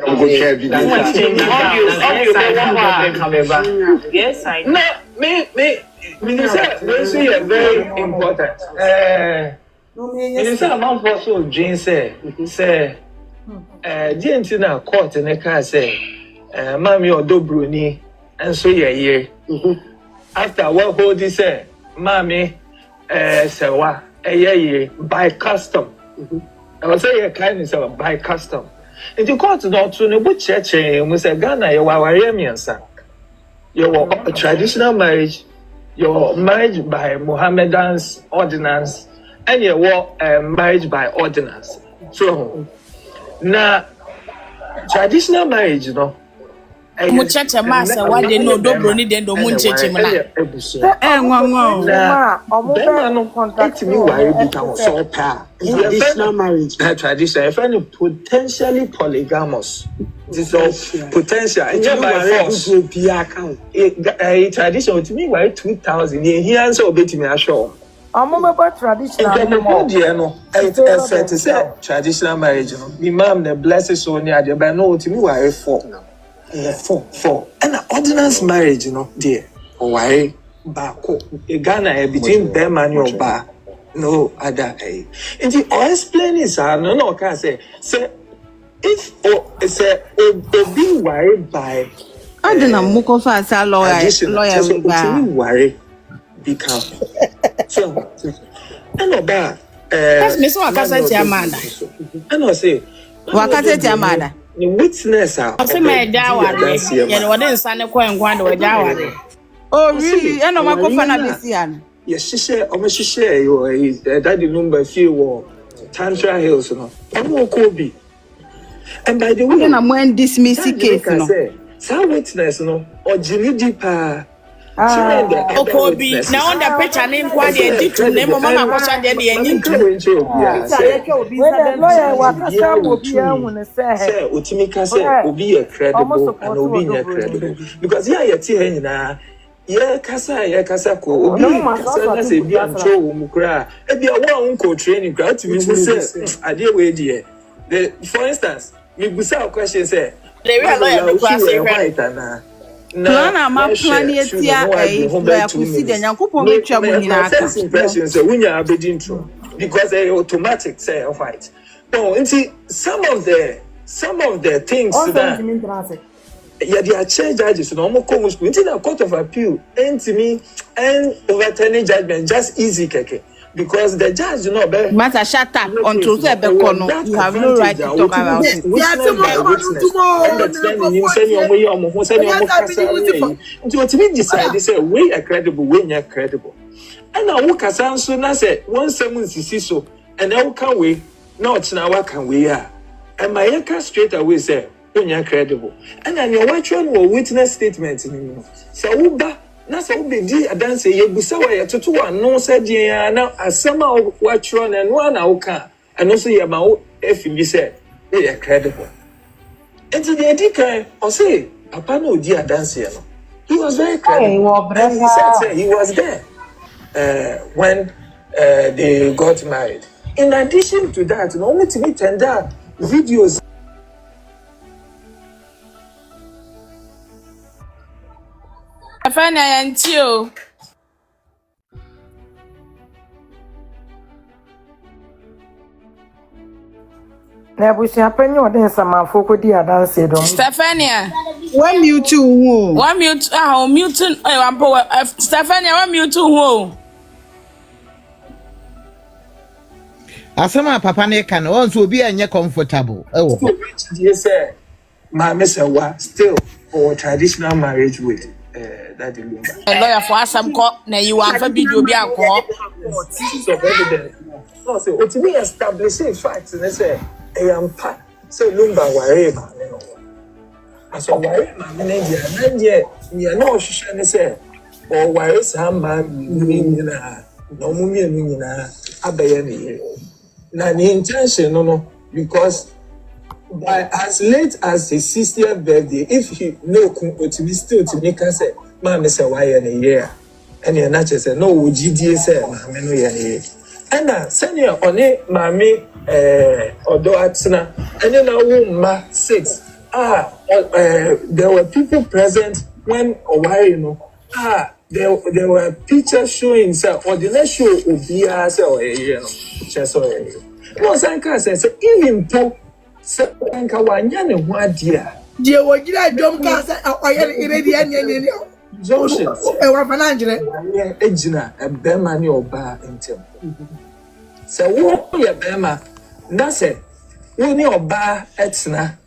go share video. Yes, I know. No, me, this is very important. Minister amount for so Jane say, DNT na court in the car say, Mammy or Bronii, and so yeah. After what hold this say, Mammy, say what a year by custom. I was saying a kindness of by custom. And you got to know to the church and we say Ghana, you are Aramian son. Your traditional marriage, your marriage by Mohammedan's ordinance, and your marriage by ordinance. So now traditional marriage, you know. Muchacha masa wade no Bronii den do muncheche mna. traditional marriage. Traditional, if any potentially polygamous. This is potential. It's by force. A tradition with me why 2000. He answer obey me assure. About traditional. It's traditional marriage. The mom the blessed so near the but no to me why four. Four. And ordinance marriage, you know, dear. Why? baako Ghana between bɛrima ne ɔbaa no other nti explain is no can say if obi worry by I don't know muko fa sa lawyer we ba worry become so and oba Yes, Miss Wakasa Tiamada. And I say Wakasa Tiamada. The witness I say my dawari. Yeah, what is Sunday coin gwando we dawari. Oh really? I know mako fa na besian. Yes, she said, she share your daddy number few Tantra Hills, no. I'm Kobe. And by the way, I'm when dismiss case, no. Some witness, no, or Jimmy Deepa. Kobe. Now on the picture name Kwadwo did to name Mama Kwasha dey the nyintu. Lawyer Wakasa will be when say Utimika say obi credible and obi credible. Because here you see na kasa ko obi kasa say bi ancho wo mukra e bi awo unko training kra to me say ade we dey for instance me busa question say the real lawyer class right plan ma plan etia lawyer kusi de nyankopon betwa mu nyina aka impression say wunya abedi intro because automatic say fight no nti some of the things that yeah, they are chair judges, no more common school. Until the Court of Appeal, and to me, and overturning judgment just easy, keke. Because the judge, you know, matter shut up until you have no right to talk about it. To me, decide, they say, we are credible, we are credible. And now, who can so now say, one seven is so, and now can we, not now, can we are. And my Ayeka straight away say, you're credible. And then your watch one will witness statement in you. So Uba, Nasa Ubi di dance ye busawa to two and no said ya now as some watch one and one auka and also your mouth if you said we are credible. And to the Ayeka or say Papa no dear dance here. He was very credible. And he said he was there when they got married. In addition to that, no only to me tender videos. Afana yantio. na busia penye odin samafo ko di adanse do Stephania. One mute who? One mute mute Stephania one mute who? Asama papa ne kan o so obi anye comfortable. Oh. Yes sir. My Mr. Still for traditional marriage with that a lawyer for some court na you want for video be akọ of evidence. No say o ti me establish facts and say I am pa so lumba ware ba me no. Aso ware ma me Nigeria you know hwehwe say o ware sama ni na no mu mi na abaye ni. Na the intention no because by as late as his 60th birthday, if he no continue still to make us say, "Mama say why in a year," and you're not just say no, GDA say, "Mama no year." And now, senior on it, Mammy, although atsna, and then ma 6. There were people present when there were pictures showing say or the next show will be as just no, Nkansah say even to. So, Nkansah ne ho adia. Je wo gira dom ka say oye iredi anyenye. Junction. E wa fanangire. Ejina e bema ne oba ntem. So wo ye bema na say wo ne oba etna.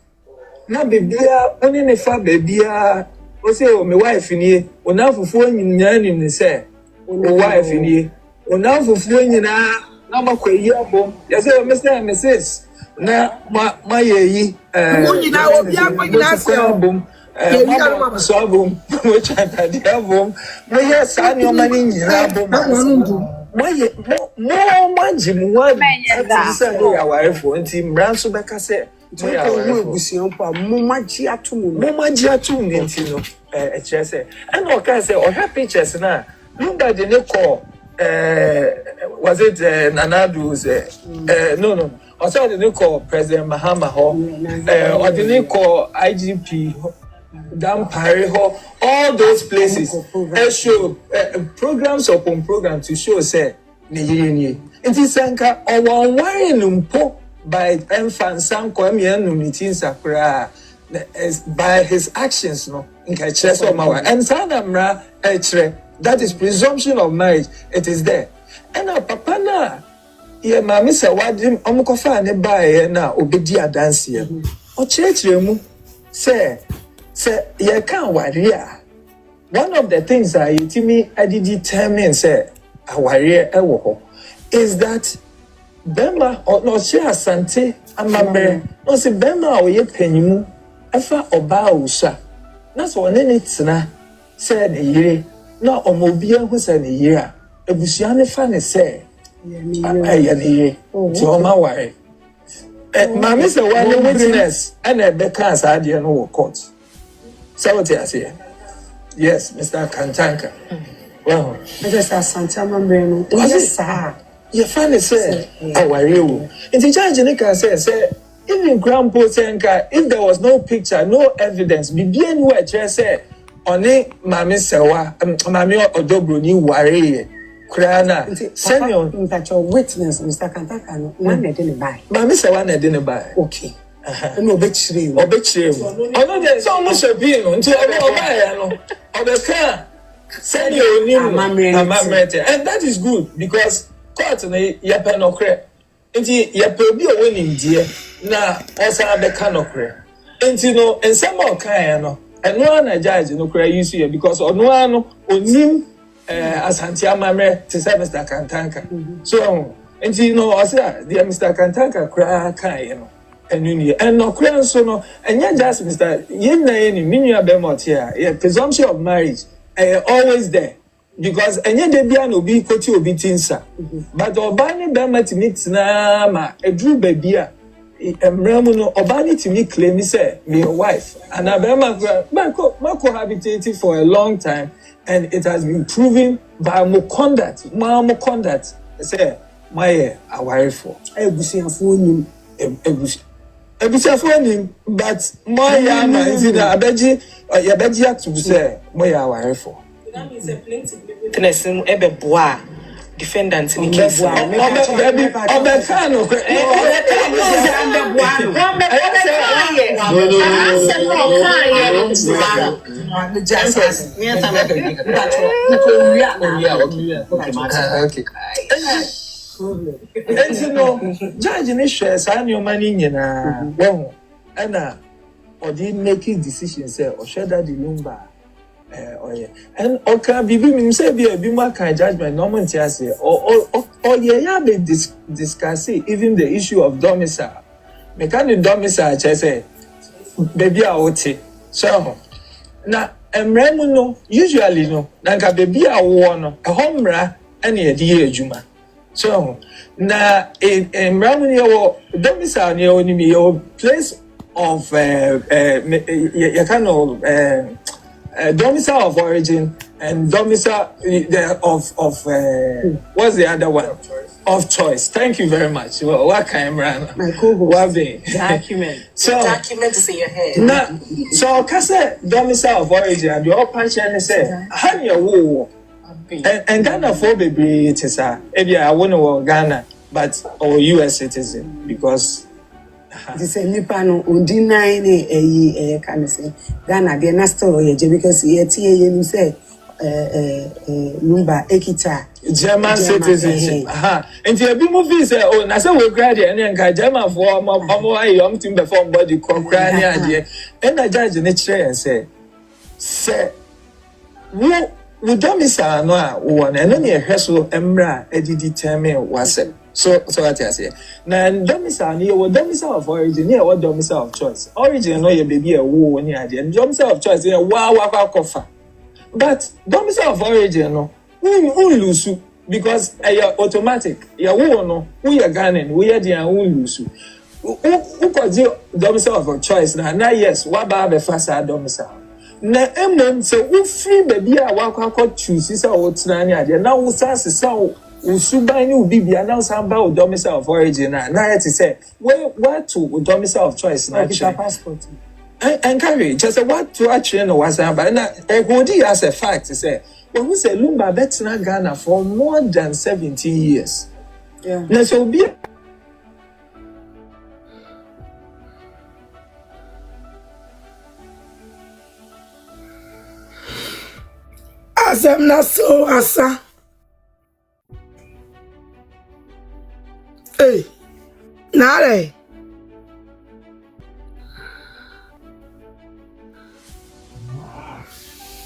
Na bibia oni ne fa bibia o say o me wife ni o na fufu nyina ni ne say o wife ni o na fufu nyina na makwayi abom. Ya say o Mr. and Mrs. na ma yeyi nyina obi akwanyina se abom so abom mo chanta di abom mo ye sa ni o mani nyina abom mo ye mo majimu atisa do ya warefo nti mranso beka se to ya warefo ebusian pa mo maji atum ni nti no e kire se and o ka se o happy pictures na lumba de ne call was it Nanadu's no also the call President Mahama or the call IGP Dampare, all those places. Show programs upon program to show say Nigeria. It is Sanka or one way by Nkansah Sakura by his actions, no, and Sanamra that is presumption of marriage. It is there. And our papa na ye mama say wadim omukofa ne bae na obedi adanse ye. O church mu say ye kan ware. One of the things that yetimi adi determine say aware ewo ho is that bema no share asante amamre no say bema o ye panyimu efa oba usa na so one ne tena say ne yire na omobia hu say ne yire a ebusua ne fa ne say ya ne yire ti o ma ware mama say one witness and e be kan sa de no wo court so what you say yes Mr. Kantanka well just asante amamre no yes sir you find say aware wo nti judge ne kan say even grandpa Senka, if there was no picture, no evidence, be anywhere, just say, only Mammy Sewa, Mammy or Bronii worry. Krana, send you that your witness, Mr. Kantaka, one didn't buy. Mammy Sewa didn't buy. Okay. No betray. Or betray. Oh, no, there's almost a being until I buy, or the car. Send you new mammy, and that is good because court yapen no credit. Nti ye pebi o woni die na osa be kanokre nti no ensem o kan no eno na judge no kra use here because ono ano onim asante amamre to say Mr. Kantanka so nti no osa the Mr. Kantanka kra kan no enu ni eno kra so no enya just Mr. Yinna ni minua be motia presumption of marriage always there. Because any day be an obi koti obi tinsa, but obani be matimi na ma edru babia emremu no obani timi claim say me wife and abema ma cohabitating for a long time and it has been proven by mo conduct say my aware for ebusiafo nim but my ya ma ntina abeji ya beji atu say my aware for. That means a plaintiff witness ebe boa defendant in case. No. And you know, judge in shares and your money in a and or did making decisions or share that the lumber. And okay, bibi mi say be more kind judgment normal tia say or yeah be discussing even the issue of domicile. Me can the domicile say baby a wote so na emremu no usually no na nka baby a wo no ehomra ene ye di adwuma so na emremu ne wo domicile ne wo ni me your place of you kind of domicile of origin and domicile of what's the other one? Of choice. Thank you very much. Well, what kind of document? So document is in your head. Now, so kase domicile of origin and the open channel say, how you wo? And Ghana for baby it is maybe I won't know Ghana, but or US citizen because. This is nipa no undinai ne can say Ghana be na still oyeje because ye you say number ekita German citizenship and you be movie say oh na say we graduate and nka German for omo ayi om tim be form body konkrani ade and na judge ne kire and say we domicile no a wo na no ne hweso emra edi determine wase. So what I say. Now domicile near what domicile of origin near what domicile of choice. Origin no your baby a woo when you had and domicile of choice near wow coffee. But domicile of origin no who lose because you're automatic. You no we are Ghanaian, we are the who lose. Who could do domicile of choice now? Yes, what about the first domicile? Na so who free baby a walk choose is what's now who says so. Usuba ni ubibi announce about domicile of origin na yet say where to domicile of choice na passport encourage just what to actually know was but na ehodi as a fact say when we say Lumba betina Ghana for more than 17 years. Yeah. Na so be Asem na so asa. Hey. Nare.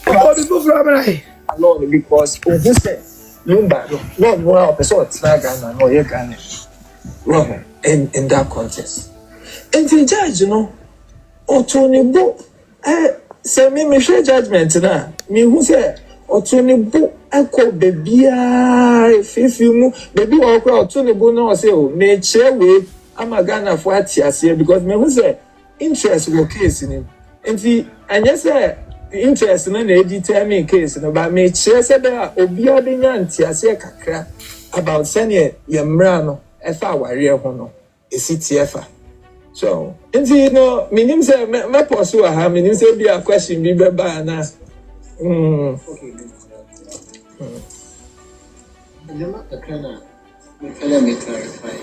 Oh, people from right. Lord, because who said Lumba, Lord, one person Ghana, no, you Ghana. Wrong in that context. And the judge, you know, Otoni Bo, say me share judgment na. Me who say Otoni Bo, eko baby if you move, baby Otoni Bo no say oh, me share with Ghana for atiase because me who say interest go case in him. And the and yes interest no na determine case no but me share say that obi abenya atiase kakra about senior yemra no efa aware ho no esitiefa. So, you know, minim say me pursue ha, minim say be a question be beba na. Okay. Let me clarify.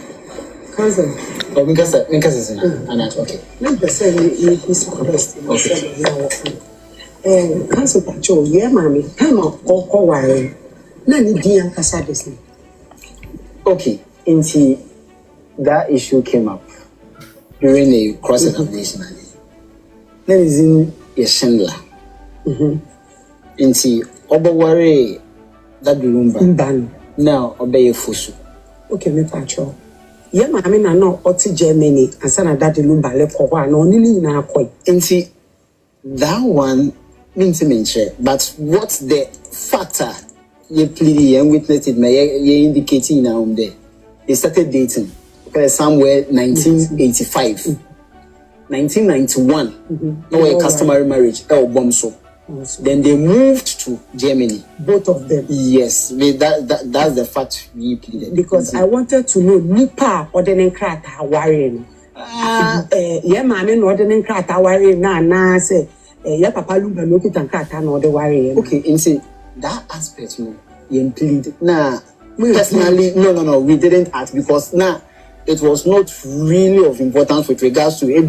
Cousin. Oh, Nkansah. Anat, okay. Let me say you question. Okay. Cousin Pacho, yeah, mommy. Come on, go worry. Na ni di Nkansah this. Okay, into that issue came up during a cross-examination. Then is in Yeshindla. Into Obaware that Lumba. Now obey Fusu. Okay, me Pacho. Yeah, mammy, I know Oti Germany and Sana Daddy Lumba Lepo, no, Nini na koi. Into that one means to mention, but what's the factor you plead and witnessed it, may you indicating now there? They started dating. Somewhere 1985, 1991, no a customary marriage, Bomso. Then they moved to Germany. Both of them. Yes, that's the fact we pleaded. Because I wanted to know Nipa or the Nkrata worrying. Yeah, mammy, no, the Nkrata worrying na say, yeah, Papa Lumba look at Nkrata no the worrying. Okay, and say that aspect, no, you plead. Nah, personally, no, we didn't ask because now. It was not really of importance with regards to release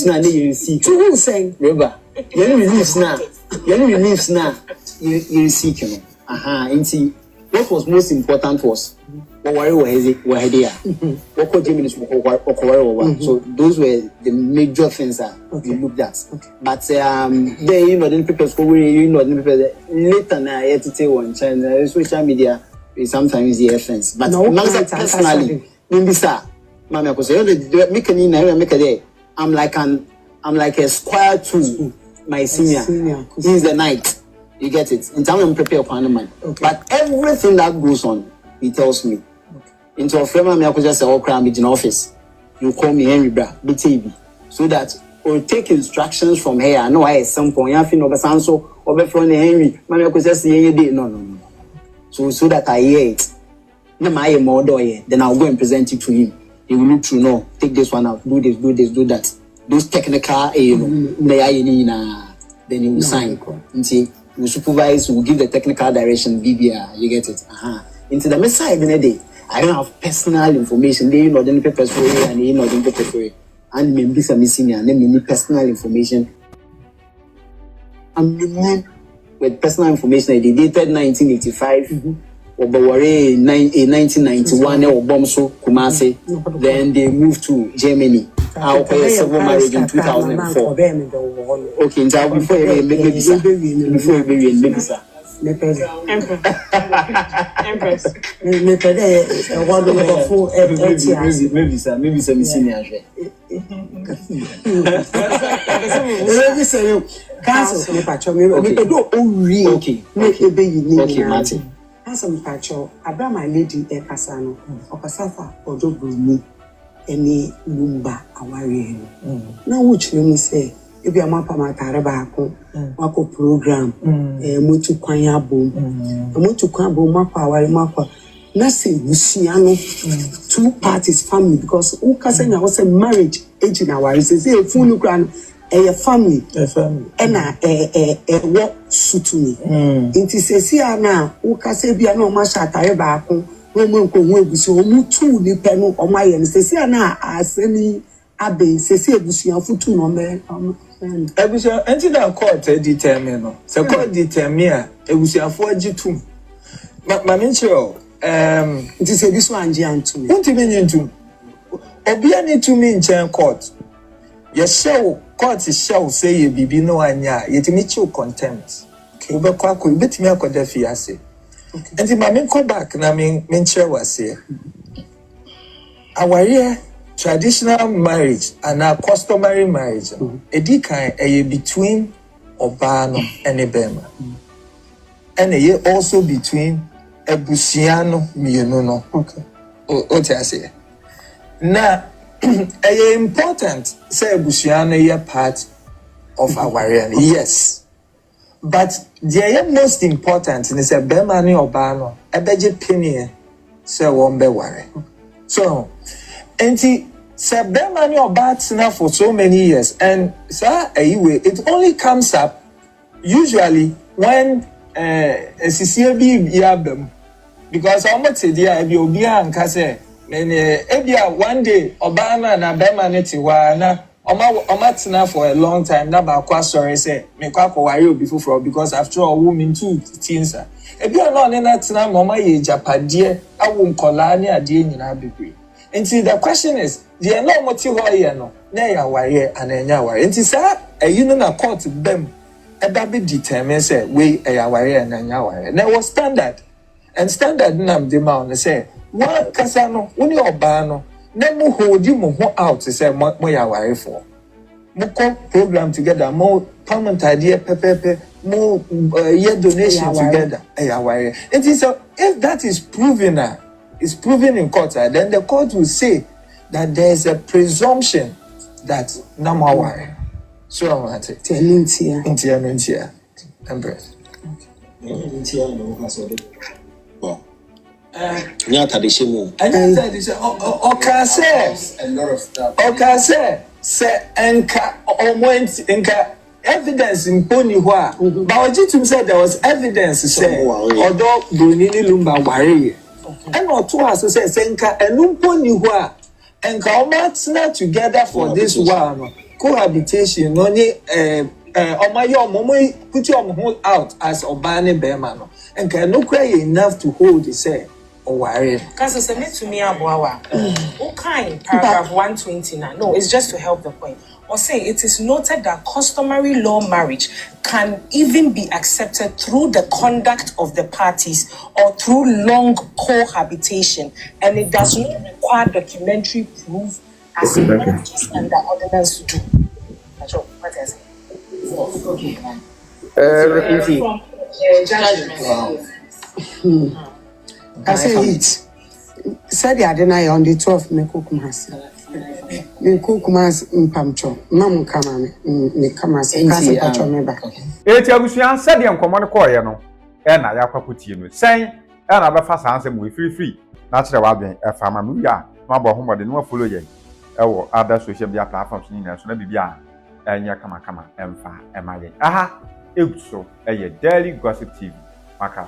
now. You see, to saying, remember, release now. You see, and see what was most important was what here. So those were the major things that we looked at. But they didn't prepare for later now. I had to tell one channel social media. Sometimes the offense, but personally, I'm like a square to my senior. He's the knight. You get it? In time I'm prepared for man. But everything that goes on, he tells me. Into a frame, I'm just say, crime in office. You call me Henry Bra, BTV, so that or take instructions from here. I know I at some point, I know Sanso or from Henry. No. So that I hear it. Then I'll go and present it to him. He will look through, no, take this one out, do this, do that. Those technical, then he will sign. Until you supervise, will give the technical direction, BBR, you get it. Into the message in a day, I don't have personal information. They know the papers for it and they know the papers for it. And maybe some missing and then need personal information. With personal information, they dated 1985, or 1991, or Bomso, Kumasi. Then they moved to Germany. Our civil marriage in 2004. Okay, now before you make sir. Maybe some senior. Council, okay, Martin. Council, Pacho, Abra my lady, Casano, or Casafa, or Bronii, any Lumba, Awari. Now, which you say, if you are Mapa Matarabako, Mako program, Mutu Kwanya boom, Mutu Kwambo, Mapa, Mapa, Nasi, Luciano, two parties family because who can say now was a marriage age in our say a full grand a family and what suit me it is a see now who can say be no match at a back no one can so mu two ni penu or my and say now as any abe say a busia for two no man Ebusia enti na court determine no se court determine ebusia for G2 ma menchiro it is a this one to me won't mean into obia need to mean chen court ye show court show say ye bibi no anya yetimi chill contempt ubekwa ko betimi akoda fiase enti ma men go back na menchiro wase aware traditional marriage and a customary marriage edikan between obano and ebema and also between ebusiano mienu no okay what I say now important say ebusiano is part of our yes but the most important is ebema ni obano ebeje penny say won be ware so enti sebema ni obatsna for so many years and sir it only comes up usually when CCB yabem because almost there be obi anka say ebia one day obana na bema ne tiwa na omatsna for a long time na ba kwa sorry say me kwa ko ware obi fufuro because after all women too teens ebia no ne na tsna mama ye japade awu nkola ne ade nyina bebre. And see, the question is, the no motive here no, na wire and enya wire. And sir, you know na court them a baby determine say we wire and enya wire. Now was standard. And standard nam the man say, one kasano, uni obano, na mu hold you mo out to say mo wire for. Mo program together, more permanent idea pepe, more year donation together, wire. And so if that is proven is proven in court, then the court will say that there is a presumption that Namawari. So I'm at it. Intia. Embrace. Evidence in Ponywa. But Ojitum said there was evidence to say, although Bronii Lumba Wari. And not two has to say, Senka and Lumponi Hua and Kalmatsna together for this one cohabitation. Only Omayo Momo put your hold out as Obane Bermano and can no cry enough to hold the say or worry. Because submit to me, Abuawa. Okay, paragraph 129. No, it's just to help the point. Or say it is noted that customary law marriage can even be accepted through the conduct of the parties or through long cohabitation, and it does not require documentary proof as marriages under ordinance do. That's all. What I say. Okay. From judgment. I say it. Said I deny on the 12th me cook mas. Me cook mas mpamcho. Mam kama me kama se kasi pacho me ba. Eti abusuan said the nkomo ne koye no. E na ya kwakutie no. Sen e na be fa sanse mo free. Na kire wa dwen e fa ma mu ya. Ma bo homode no follow ye. E wo other social media platforms ni na so na bibia enya kama emfa emaye. Aha. Eguso e ye Daily Gossip TV. Maka